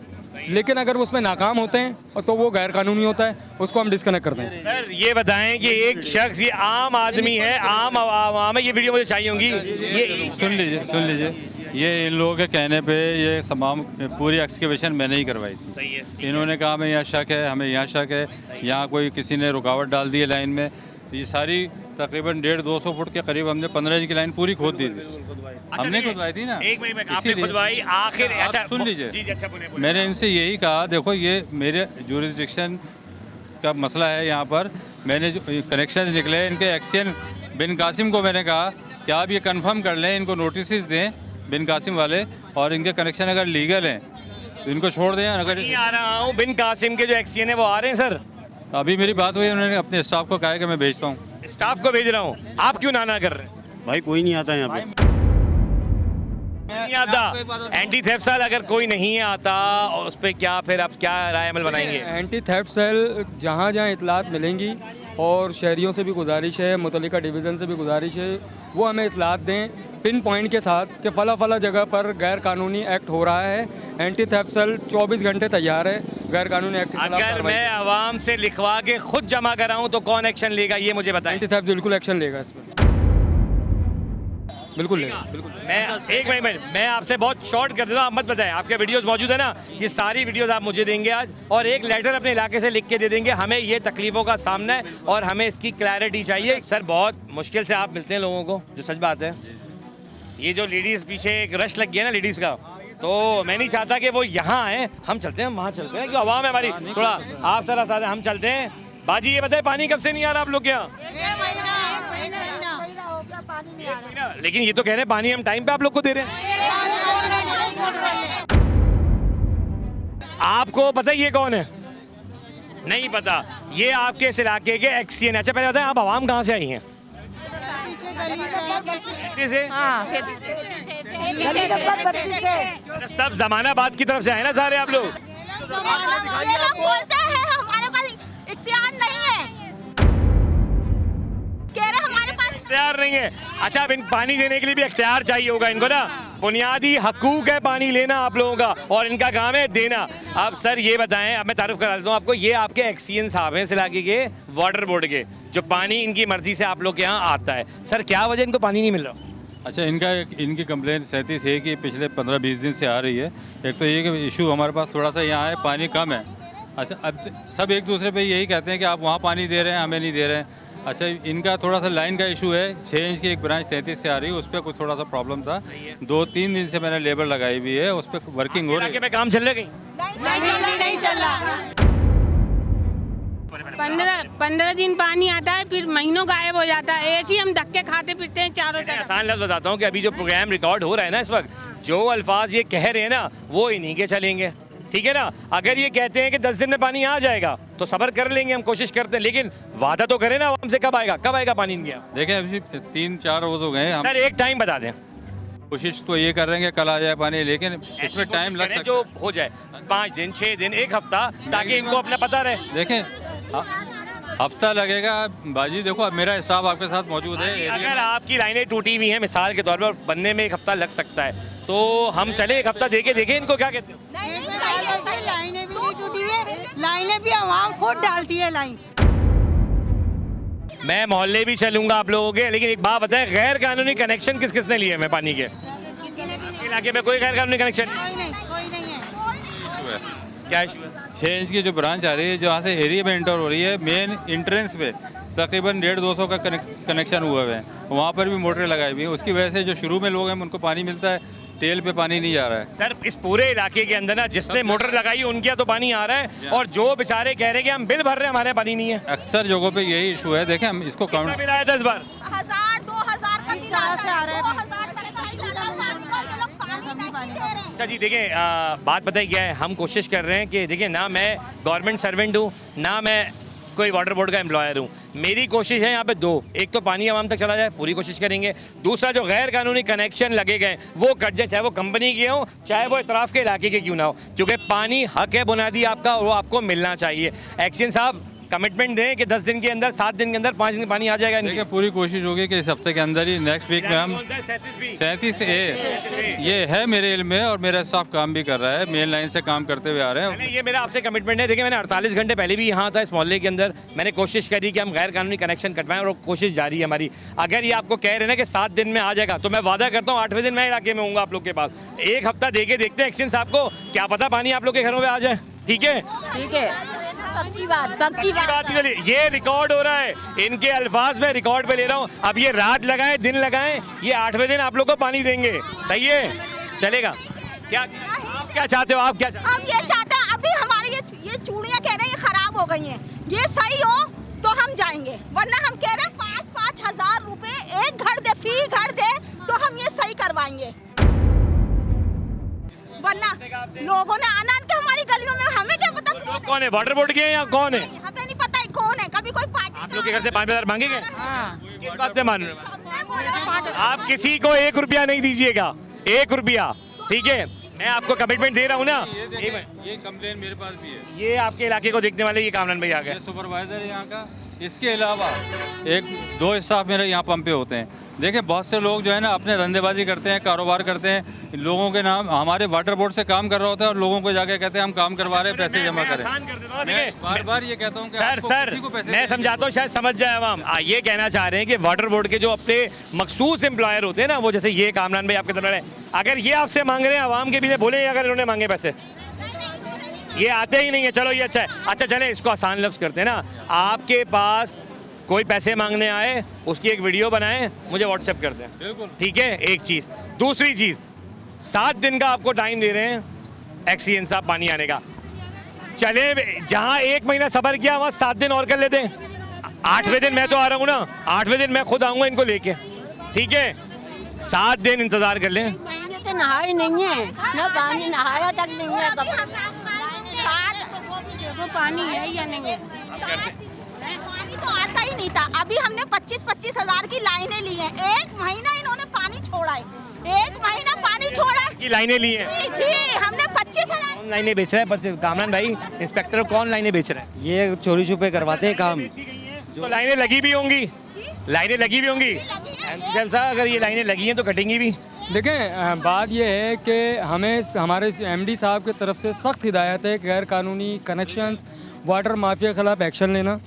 लेकिन अगर उसमें नाकाम होते हैं तो वो गैर कानूनी होता है, उसको हम डिस्कनेक्ट करते हैं। सर ये बताएं कि एक शख्स, ये आम आदमी है, आम आवाम है, ये वीडियो मुझे चाहिए होंगी। ये सुन लीजिए, ये इन लोगों के कहने पे ये तमाम पूरी एक्सकेवेशन मैंने ही करवाई थी। सही है। इन्होंने कहा हमें यहाँ शक है, हमें यहाँ शक है, यहाँ कोई किसी ने रुकावट डाल दी है लाइन में। ये सारी तकरीबन 150-200 फुट के करीब हमने 15 इंच की लाइन पूरी खोद दी थी। हमने खुदवाई थी ना, एक मिनट आपने इसीलिए। खुदवाई आखिर। आप अच्छा सुन लीजिए। जी अच्छा बोले। मैंने इनसे यही कहा, देखो ये मेरे जुरिस्डिक्शन का मसला है, यहाँ पर मैंने जो कनेक्शन निकले इनके एक्सीएन बिन कासिम को मैंने कहा कि आप ये कंफर्म कर लें, इनको नोटिस दें बिन कासिम वाले, और इनके कनेक्शन अगर लीगल हैं तो इनको छोड़ दें। अगर नहीं आ रहा हूँ, बिन कासिम के जो एक्सीएन है वो आ रहे हैं सर। अभी मेरी बात हुई, उन्होंने अपने स्टाफ को कहा है कि मैं भेजता हूँ। स्टाफ को भेज रहा हूँ, आप क्यों नाना कर रहे हैं? भाई कोई नहीं आता यहाँ पे, नहीं आता एंटी थेफ्ट सेल, अगर कोई नहीं आता उस पर क्या फिर आप क्या राय अमल बनाएंगे? एंटी थेफ्ट सेल जहाँ जहाँ इतलात मिलेंगी, और शहरियों से भी गुजारिश है, मुतल्लिका डिवीज़न से भी गुजारिश है, वो हमें इतलात दें पिन पॉइंट के साथ कि फला जगह पर गैर कानूनी एक्ट हो रहा है। एंटी थेफ्ट सेल 24 घंटे तैयार है गैर कानूनी एक्ट के खिलाफ अगर कार्रवाई। मैं आवाम से लिखवा के खुद जमा कराऊं तो कौन एक्शन लेगा, ये मुझे बताएं। एंटी थेफ्ट बिल्कुल एक्शन लेगा इस पर, बिल्कुल लेगा, बिल्कुल। मैं एक मिनट मैं आपसे बहुत शॉर्ट कर देता हूँ, आप मत बताएं। आपके वीडियोस मौजूद है ना, ये सारी वीडियोस आप मुझे देंगे आज, और एक लेटर अपने इलाके से लिख के दे देंगे, हमें ये तकलीफों का सामना है और हमें इसकी क्लैरिटी चाहिए। सर बहुत मुश्किल से आप मिलते हैं लोगों को, जो सच बात है। ये जो लेडीज़ पीछे एक रश लग गया ना लेडीज़ का, तो मैं नहीं चाहता कि वो यहाँ आए, हम चलते हैं, वहाँ चलते हैं, क्यों आवाम है हमारी, थोड़ा आप जरा साथ हम चलते हैं। बाजी ये बताए पानी कब से नहीं आ रहा आप लोग के यहाँ? लेकिन ये तो कह रहे हैं पानी हम टाइम पे आप लोग को दे रहे हैं। आपको पता है ये कौन है? नहीं पता। ये आपके इस इलाके के एक्सीएन। अच्छा पहले बताएं आप आवाम कहाँ से आई हैं? से? सब जमानाबाद की तरफ से आए ना सारे आप लोग? ये लोग बोलते हैं हमारे पास इख्तियार नहीं है, कह रहे हमारे पास इख्तियार नहीं है। अच्छा अब इन पानी देने के लिए भी इख्तियार चाहिए होगा इनको ना, बुनियादी हकूक है पानी लेना आप लोगों का, और इनका काम है देना। अब सर ये बताएं, अब मैं तारुफ करा देता हूँ आपको, ये आपके एक्सीएन साहब हैं इस इलाके के वाटर बोर्ड के, जो पानी इनकी मर्जी से आप लोग के यहाँ आता है। सर क्या वजह इनको पानी नहीं मिल रहा? अच्छा, इनकी कंप्लेंट 37 है कि पिछले 15-20 दिन से आ रही है। एक तो ये कि इशू हमारे पास थोड़ा सा यहाँ है, पानी कम है। अच्छा, अब सब एक दूसरे पे यही कहते हैं कि आप वहाँ पानी दे रहे हैं, हमें नहीं दे रहे हैं। अच्छा, इनका थोड़ा सा लाइन का इशू है। 6 इंच की एक ब्रांच 33 से आ रही है, उस पर कुछ थोड़ा सा प्रॉब्लम था। 2-3 दिन से मैंने लेबर लगाई हुई है, उस पर वर्किंग हो रही है। में काम चल रहा है कहीं? नहीं चल रहा। 15 दिन पानी आता है, फिर महीनों गायब हो जाता है। ऐसे ही हम धक्के खाते फिरते हैं चारों तरफ। आसान लफ्ज़ बताता हूँ कि अभी जो प्रोग्राम रिकॉर्ड हो रहा है ना इस वक्त, जो अल्फाज ये कह रहे हैं ना, वो इन्हीं के चलेंगे। ठीक है ना? अगर ये कहते हैं कि 10 दिन में पानी आ जाएगा तो सब्र कर लेंगे, हम कोशिश करते हैं, लेकिन वादा तो करें ना आवाम से, कब आएगा पानी इनके यहाँ? देखें, अभी 3-4 रोज हो गए हैं। सर एक टाइम बता दें। कोशिश तो ये कर रहे हैं कि कल आ जाए पानी, लेकिन इसमें टाइम लग सकता है। जो हो जाए 5 दिन, 6 दिन, 1 हफ्ता, ताकि इनको अपना पता रहे। देखें, हफ्ता लगेगा बाजी। देखो, अब मेरा स्टाफ आपके साथ मौजूद है। अगर आपकी लाइनें टूटी हुई हैं मिसाल के तौर पर, बनने में 1 हफ्ता लग सकता है, तो हम चले 1 हफ्ता देखे इनको, क्या कहते हो? लाइनें भी नहीं टूटी हुई, लाइनें भी आवाम खुद डालती है लाइन। मैं मोहल्ले भी चलूंगा आप लोगों के, लेकिन एक बात बताएं, गैर कानूनी कनेक्शन किसने लिए हैं पानी के? इलाके में कोई गैर कानूनी कनेक्शन कोई नहीं है। क्या इशू है? 6 इंच की जो ब्रांच आ रही है, जहाँ से एरिया में एंटर हो रही है, मेन इंट्रेंस पे तकरीबन 150-200 का कनेक्शन हुआ है। वहाँ पर भी मोटरें लगाई हुई हैं। उसकी वजह से जो शुरू में लोग हैं उनको पानी मिलता है, टेल पे पानी नहीं जा रहा है। सर, इस पूरे इलाके के अंदर ना जिसने मोटर लगाई उनके यहाँ तो पानी आ रहा है, और जो बेचारे कह रहे हैं कि हम बिल भर रहे हैं, हमारे पानी नहीं है। अक्सर जगहों पे यही इशू है। देखें, हम इसको काउंट बिल आया 10 बार। 1000-2000 का बिल आ रहा है। अच्छा जी, देखिए बात बताइए क्या है, हम कोशिश कर रहे हैं कि देखिए, ना मैं गवर्नमेंट सर्वेंट हूँ, ना मैं कोई वाटर बोर्ड का एम्प्लॉयर हूँ। मेरी कोशिश है यहाँ पे 2, एक तो पानी आवाम तक चला जाए, पूरी कोशिश करेंगे। दूसरा, जो गैर कानूनी कनेक्शन लगे गए वो कट जाए, चाहे वो कंपनी के हों, चाहे वो इतराफ़ के इलाके के क्यों ना हो, क्योंकि पानी हक है बुनियादी आपका, और वो आपको मिलना चाहिए। एक्शन साहब कमिटमेंट दें कि 10 दिन के अंदर, 7 दिन के अंदर, 5 दिन में पानी आ जाएगा। देखिए, पूरी कोशिश होगी कि इस हफ्ते के अंदर ही, नेक्स्ट वीक में हम 37A ये है मेरे इल्म में, और मेरा स्टाफ काम भी कर रहा है, मेन लाइन से काम करते हुए आ रहे हैं। ये मेरा आपसे कमिटमेंट है। देखिए, मैंने 48 घंटे पहले भी यहाँ था इस मोहल्ले के अंदर, मैंने कोशिश करी कि हम गैर कानूनी कनेक्शन कटवाएं, और कोशिश जारी है हमारी। अगर ये आपको कह रहे हैं ना कि 7 दिन में आ जाएगा, तो मैं वादा करता हूँ 8वें दिन मैं इलाके में हूँ आप लोग के पास। 1 हफ्ता दे के देखते हैं एक्शन साहब को, क्या पता पानी आप लोग के घरों में आ जाए। ठीक है? ठीक है, पक्की बात। ये रिकॉर्ड हो रहा है, इनके अल्फाज में रिकॉर्ड पे ले रहा हूँ। अब ये रात लगाए, दिन लगाए, ये 8वें दिन आप लोग को पानी देंगे। सही है? चलेगा? क्या चाहते हो आप? क्या चाहते हो? हम ये चाहते हैं, अभी हमारी ये चूड़ियाँ कह रहे हैं ये खराब हो गई हैं, ये सही हो तो हम जाएंगे, वरना हम कह रहे हैं 5-5 हजार रुपए एक घर दे, फी घर दे, तो हम ये सही करवाएंगे। वरना लोगों ने आना के हमारी गलियों में, हमें क्या पता लोग कौन है, वाटर बोर्ड के हैं या कौन है? हमें नहीं पता है कौन है। कभी कोई पार्टी आप लोग के घर से 5,000 मांगेंगे? किस बात से मान रहे हो? आप किसी को 1 रुपया नहीं दीजिएगा, 1 रुपया। ठीक है? मैं आपको कमिटमेंट दे रहा हूँ ना। ये कंप्लेन मेरे पास भी है। ये आपके इलाके को देखने वाले ये कामरान भाई आ गए, सुपरवाइजर है यहाँ का। इसके अलावा 1-2 स्टाफ मेरे यहाँ पंप पे होते हैं। देखिए, बहुत से लोग जो है ना अपने धंधेबाजी करते हैं, कारोबार करते हैं, लोगों के नाम हमारे वाटर बोर्ड से काम कर रहा होता है, और लोगों को जाके कहते हैं हम काम करवा रहे हैं, पैसे जमा करें। मैं बार-बार ये कहता हूँ कि सर मैं समझाता हूँ, शायद समझ जाए आवाम। ये कहना चाह रहे हैं कि वाटर बोर्ड के जो अपने मखसूस एम्प्लॉयर होते हैं ना, वो जैसे ये कामरान भाई आपके तरफ है, अगर ये आपसे मांग रहे हैं आवाम के पीछे, बोले अगर इन्होंने मांगे पैसे, ये आते ही नहीं है। चलो ये अच्छा है। अच्छा चले, इसको आसान लफ्ज़ करते हैं ना, आपके पास कोई पैसे मांगने आए, उसकी एक वीडियो बनाएं, मुझे व्हाट्सएप कर दें। बिल्कुल। ठीक है? एक चीज़। दूसरी चीज़, 7 दिन का आपको टाइम दे रहे हैं एक्सीएन साहब पानी आने का। चले, जहाँ 1 महीना सब्र किया वहाँ 7 दिन और कर लेते हैं। 8वें दिन मैं तो आ रहा हूँ ना, 8वें दिन मैं खुद आऊँगा इनको लेके। ठीक है? 7 दिन इंतज़ार कर लें। महीने से नहाई नहीं है ना, पानी नहाया तक नहीं है। पानी है या नहीं है? पानी तो आता ही नहीं था। अभी हमने 25-25 हजार की लाइनें ली हैं। 1 महीना इन्होंने पानी छोड़ा है, 1 महीना पानी छोड़ा है। ये लाइनें ली हैं जी, हमने 25,000। कौन लाइनें बेच रहा है कामरान भाई? इंस्पेक्टर कौन लाइनें बेच रहा है? ये चोरी छुपे करवाते हैं काम। तो लाइनें लगी भी होंगी, लाइनें लगी भी होंगी। साहब अगर ये लाइनें लगी हैं तो कटेंगी भी। देखें, बात यह है कि हमें हमारे MD साहब की तरफ से सख्त हिदायत है कि गैर कानूनी कनेक्शंस, वाटर माफिया के खिलाफ एक्शन लेना,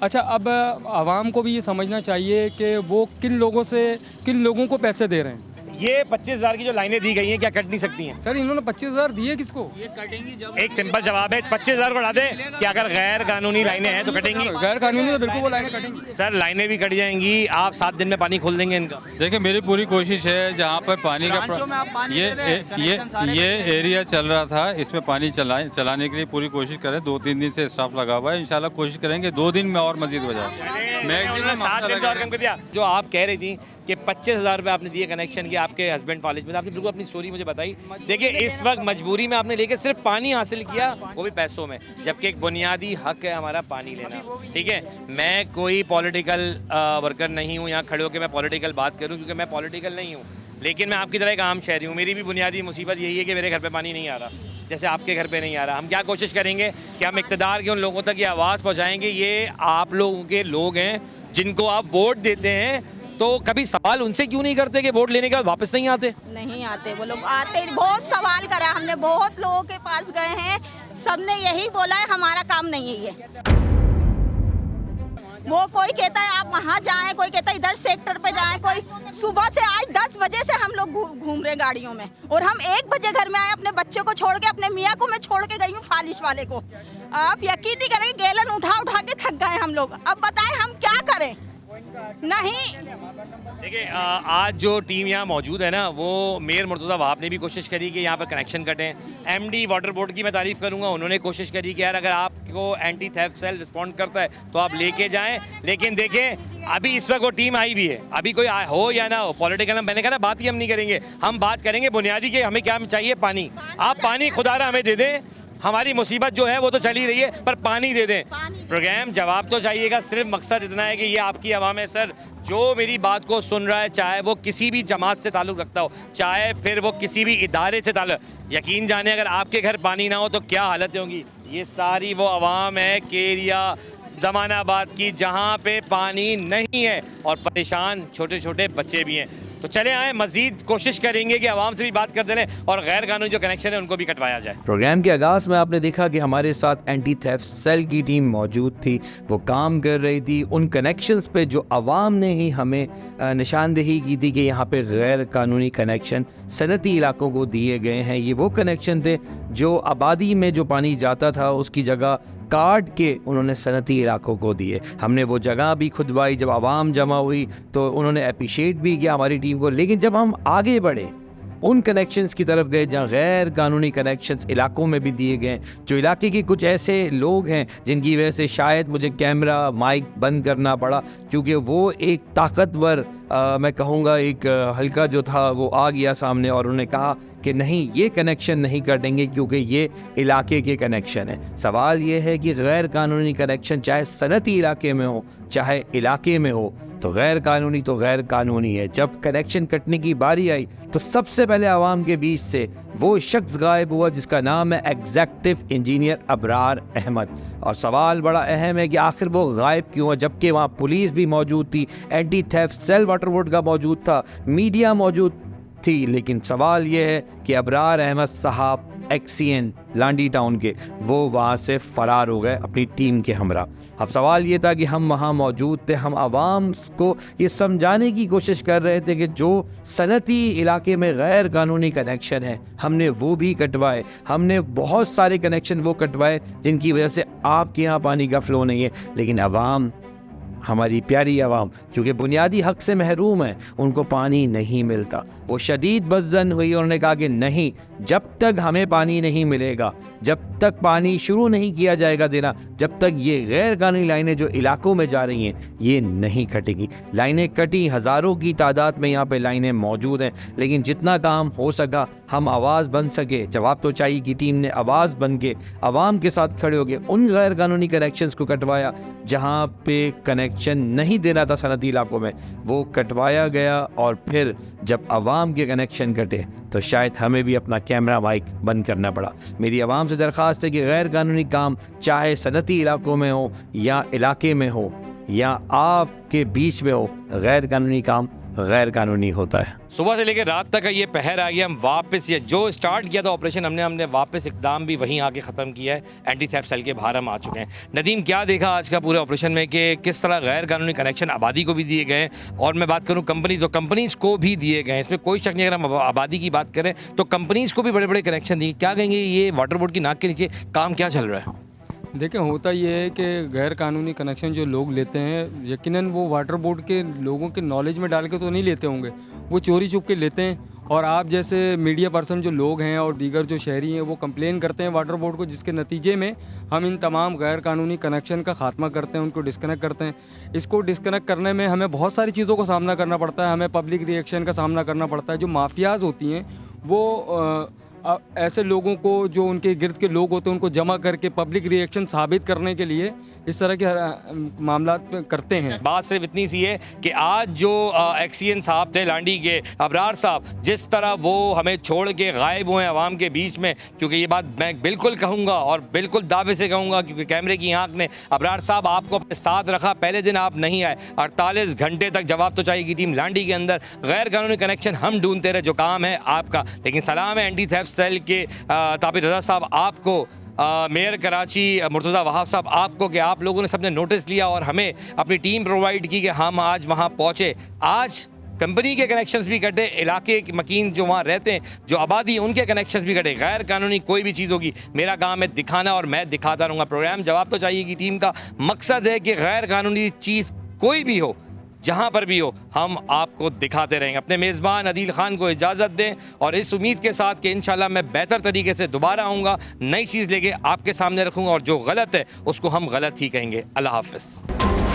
अच्छा, अब आवाम को भी ये समझना चाहिए कि वो किन लोगों को पैसे दे रहे हैं। ये 25,000 की जो लाइनें दी गई हैं क्या कट नहीं सकती हैं? सर इन्होंने 25,000 दिए किसको? एक सिंपल जवाब है, 25,000 बढ़ा दे कि अगर गैर कानूनी लाइनें हैं तो कटेंगी। गैर कानूनी तो बिल्कुल वो लाइनें कटेंगी। सर लाइनें भी कट जाएंगी, आप 7 दिन में पानी खोल देंगे इनका। देखिए मेरी पूरी कोशिश है जहाँ पर पानी का ये एरिया चल रहा था, इसमें पानी चलाने के लिए पूरी कोशिश करें। 2-3 दिन से स्टाफ लगा हुआ है, इंशाल्लाह कोशिश करेंगे 2 दिन में और मजीद हो जाए। मैक्सिमम 7 दिन से और कम कर दिया। जो आप कह रही थी कि 25,000 रुपये आपने दिए कनेक्शन की आपके हस्बैंड फालिज में, आपने बिल्कुल अपनी स्टोरी मुझे बताई। देखिए इस वक्त मजबूरी में आपने लेके सिर्फ पानी हासिल किया, वो भी पैसों में, जबकि एक बुनियादी हक है हमारा पानी लेना। ठीक है, मैं कोई पॉलिटिकल वर्कर नहीं हूँ यहाँ खड़े होकर मैं पॉलिटिकल बात करूँ, क्योंकि मैं पॉलिटिकल नहीं हूँ, लेकिन मैं आपकी तरह एक आम शहरी हूँ। मेरी भी बुनियादी मुसीबत यही है कि मेरे घर पर पानी नहीं आ रहा, जैसे आपके घर पे नहीं आ रहा। हम क्या कोशिश करेंगे कि हम इक़्तिदार के उन लोगों तक ये आवाज़ पहुँचाएँगे। ये आप लोगों के लोग हैं जिनको आप वोट देते हैं, तो कभी सवाल उनसे क्यों नहीं करते कि वोट लेने के बाद वापस नहीं आते? नहीं आते, वो लोग आते, बहुत सवाल करा हमने, बहुत लोगों के पास गए हैं, सबने यही बोला है हमारा काम नहीं है ये। वो कोई कहता है आप वहाँ जाएं, कोई कहता है इधर सेक्टर पे जाएं, कोई सुबह से आज 10 बजे से हम लोग घूम रहे गाड़ियों में, और हम 1 बजे घर में आए अपने बच्चे को छोड़ के, अपने मियाँ को मैं छोड़ के गई हूँ फालिश वाले को। आप यकीन नहीं करेंगे, गैलन उठा उठा के थक गए हम लोग। अब बताएं हम क्या करें? नहीं। देखिए आज जो टीम यहाँ मौजूद है ना, वो मेयर मुर्तज़ा वहाब ने भी कोशिश करी कि यहाँ पर कनेक्शन कटें। एमडी वाटर बोर्ड की मैं तारीफ़ करूँगा, उन्होंने कोशिश करी कि यार अगर आपको एंटी थेफ्ट सेल रिस्पॉन्ड करता है तो आप लेके जाएं। लेकिन देखें अभी इस वक्त वो टीम आई भी है, अभी कोई हो या ना हो पॉलिटिकल, मैंने कहा ना बात ही हम नहीं करेंगे, हम बात करेंगे बुनियादी के हमें क्या चाहिए, पानी। आप पानी खुदारा हमें दे दें, हमारी मुसीबत जो है वो तो चली रही है, पर पानी दे दें। प्रोग्राम जवाब तो चाहिएगा, सिर्फ मकसद इतना है कि ये आपकी आवाम है। सर जो मेरी बात को सुन रहा है, चाहे वो किसी भी जमात से ताल्लुक़ रखता हो, चाहे फिर वो किसी भी इदारे से ताल्लुक़, यकीन जाने अगर आपके घर पानी ना हो तो क्या हालतें होंगी। ये सारी वो आवाम है केरिया जमानाबाद की जहाँ पे पानी नहीं है, और परेशान छोटे छोटे बच्चे भी हैं। तो चले आए, मजीद कोशिश करेंगे कि आवाम से भी बात करते रहें और गैर कानूनी जो कनेक्शन है उनको भी कटवाया जाए। प्रोग्राम के आगाज़ में आपने देखा कि हमारे साथ एंटी थेफ्ट सेल की टीम मौजूद थी, वो काम कर रही थी उन कनेक्शंस पे जो आवाम ने ही हमें निशानदेही की थी कि यहाँ पे गैर कानूनी कनेक्शन सनती इलाकों को दिए गए हैं। ये वो कनेक्शन थे जो आबादी में जो पानी जाता था उसकी जगह काट के उन्होंने सनती इलाकों को दिए। हमने वो जगह भी खुदवाई, जब आवाम जमा हुई तो उन्होंने अप्रिशिएट भी किया हमारी टीम को। लेकिन जब हम आगे बढ़े उन कनेक्शंस की तरफ गए जहाँ गैर कानूनी कनेक्शंस इलाकों में भी दिए गए, जो इलाके के कुछ ऐसे लोग हैं जिनकी वजह से शायद मुझे कैमरा माइक बंद करना पड़ा, क्योंकि वो एक ताकतवर मैं कहूँगा एक हल्का जो था वो आ गया सामने और उन्होंने कहा कि नहीं ये कनेक्शन नहीं कटेंगे क्योंकि ये इलाके के कनेक्शन है। सवाल ये है कि गैर कानूनी कनेक्शन चाहे सनती इलाके में हो चाहे इलाके में हो, तो गैर कानूनी है। जब कनेक्शन कटने की बारी आई तो सबसे पहले आवाम के बीच से वो शख्स गायब हुआ जिसका नाम है एग्जीक्यूटिव इंजीनियर अबरार अहमद। और सवाल बड़ा अहम है कि आखिर वो गायब क्यों है, जबकि वहाँ पुलिस भी मौजूद थी, anti theft cell water board का मौजूद था, मीडिया मौजूद थी। लेकिन सवाल ये है कि अबरार अहमद साहब एक्सीएन लांडी टाउन के, वो वहाँ से फ़रार हो गए अपनी टीम के हमरा। अब सवाल ये था कि हम वहाँ मौजूद थे, हम आवाम को ये समझाने की कोशिश कर रहे थे कि जो सनती इलाके में गैर कानूनी कनेक्शन है हमने वो भी कटवाए, हमने बहुत सारे कनेक्शन वो कटवाए जिनकी वजह से आपके यहाँ पानी का फ़्लो नहीं है। लेकिन आवाम, हमारी प्यारी आवाम क्योंकि बुनियादी हक से महरूम है, उनको पानी नहीं मिलता। वो शदीद बज़्ज़न हुई, उन्होंने कहा कि नहीं, जब तक हमें पानी नहीं मिलेगा, जब तक पानी शुरू नहीं किया जाएगा देना, जब तक ये गैर कानूनी लाइनें जो इलाकों में जा रही हैं ये नहीं कटेंगी। लाइनें कटी, हज़ारों की तादाद में यहाँ पे लाइनें मौजूद हैं, लेकिन जितना काम हो सका हम आवाज़ बन सके, जवाब तो चाहिए की टीम ने आवाज़ बन के आवाम के साथ खड़े हो गए, उन गैर कानूनी कनेक्शंस को कटवाया जहाँ पे कनेक्शन नहीं देना था सनती इलाकों में, वो कटवाया गया। और फिर जब आवाम के कनेक्शन कटे तो शायद हमें भी अपना कैमरा माइक बंद करना पड़ा। मेरी आवाम से दरख्वास्त है कि गैर कानूनी काम चाहे सनती इलाकों में हो या इलाके में हो या आपके बीच में हो, गैर कानूनी काम गैर कानूनी होता है। सुबह से लेकर रात तक का ये पहर आ गया, हम वापस ये जो स्टार्ट किया था ऑपरेशन हमने वापस इकदाम भी वहीं आके ख़त्म किया है। एंटी थेफ्ट सेल के बाहर हम आ चुके हैं। नदीम, क्या देखा आज का पूरे ऑपरेशन में कि किस तरह गैर कानूनी कनेक्शन आबादी को भी दिए गए, और मैं बात करूँ कंपनीज, तो कंपनीज़ को भी दिए गए, इसमें कोई शक नहीं। अगर हम आबादी की बात करें तो कंपनीज़ को भी बड़े बड़े कनेक्शन दिए। क्या कहेंगे, ये वाटर बोर्ड की नाक के नीचे काम क्या चल रहा है? देखिए, होता ये है कि गैर कानूनी कनेक्शन जो लोग लेते हैं, यकीनन वो वाटर बोर्ड के लोगों के नॉलेज में डाल के तो नहीं लेते होंगे, वो चोरी छुप के लेते हैं। और आप जैसे मीडिया पर्सन जो लोग हैं और दीगर जो शहरी हैं, वो कंप्लेन करते हैं वाटर बोर्ड को, जिसके नतीजे में हम इन तमाम गैर कानूनी कनेक्शन का खात्मा करते हैं, उनको डिस्कनेक्ट करते हैं। इसको डिस्कनेक्ट करने में हमें बहुत सारी चीज़ों का सामना करना पड़ता है। हमें पब्लिक रिएक्शन का सामना करना पड़ता है। जो माफियाज़ होती हैं वो ऐसे लोगों को, जो उनके गिर्द के लोग होते हैं, उनको जमा करके पब्लिक रिएक्शन साबित करने के लिए इस तरह के मामला करते हैं। बात सिर्फ इतनी सी है कि आज जो एक्सीएन साहब थे लांडी के, अबरार साहब, जिस तरह वो हमें छोड़ के गायब हुए आवाम के बीच में, क्योंकि ये बात मैं बिल्कुल कहूँगा और बिल्कुल दावे से कहूँगा, क्योंकि कैमरे की आंख ने अबरार साहब आपको अपने साथ रखा। पहले दिन आप नहीं आए, 48 घंटे तक जवाब तो चाहिए की टीम लांडी के अंदर गैर कानूनी कनेक्शन हम ढूंढते रहे, जो काम है आपका। लेकिन सलाम है एंटी थेफ्ट सेल के ताबिर रज़ा साहब आपको, मेयर कराची मुर्तज़ा वहाब साहब आपको, कि आप लोगों ने सबने नोटिस लिया और हमें अपनी टीम प्रोवाइड की कि हम आज वहाँ पहुँचे। आज कंपनी के कनेक्शंस भी कटे, इलाके के मकीन जो वहाँ रहते हैं, जो आबादी, उनके कनेक्शंस भी कटे। गैर कानूनी कोई भी चीज़ होगी, मेरा काम है दिखाना और मैं दिखाता रहूँगा। प्रोग्राम जवाब तो चाहिए की टीम का मकसद है कि गैर कानूनी चीज़ कोई भी हो, जहाँ पर भी हो, हम आपको दिखाते रहेंगे। अपने मेज़बान अदील खान को इजाज़त दें और इस उम्मीद के साथ कि इंशाल्लाह मैं बेहतर तरीके से दोबारा आऊँगा, नई चीज़ लेके आपके सामने रखूँगा और जो गलत है उसको हम गलत ही कहेंगे। अल्लाह हाफ़िज़।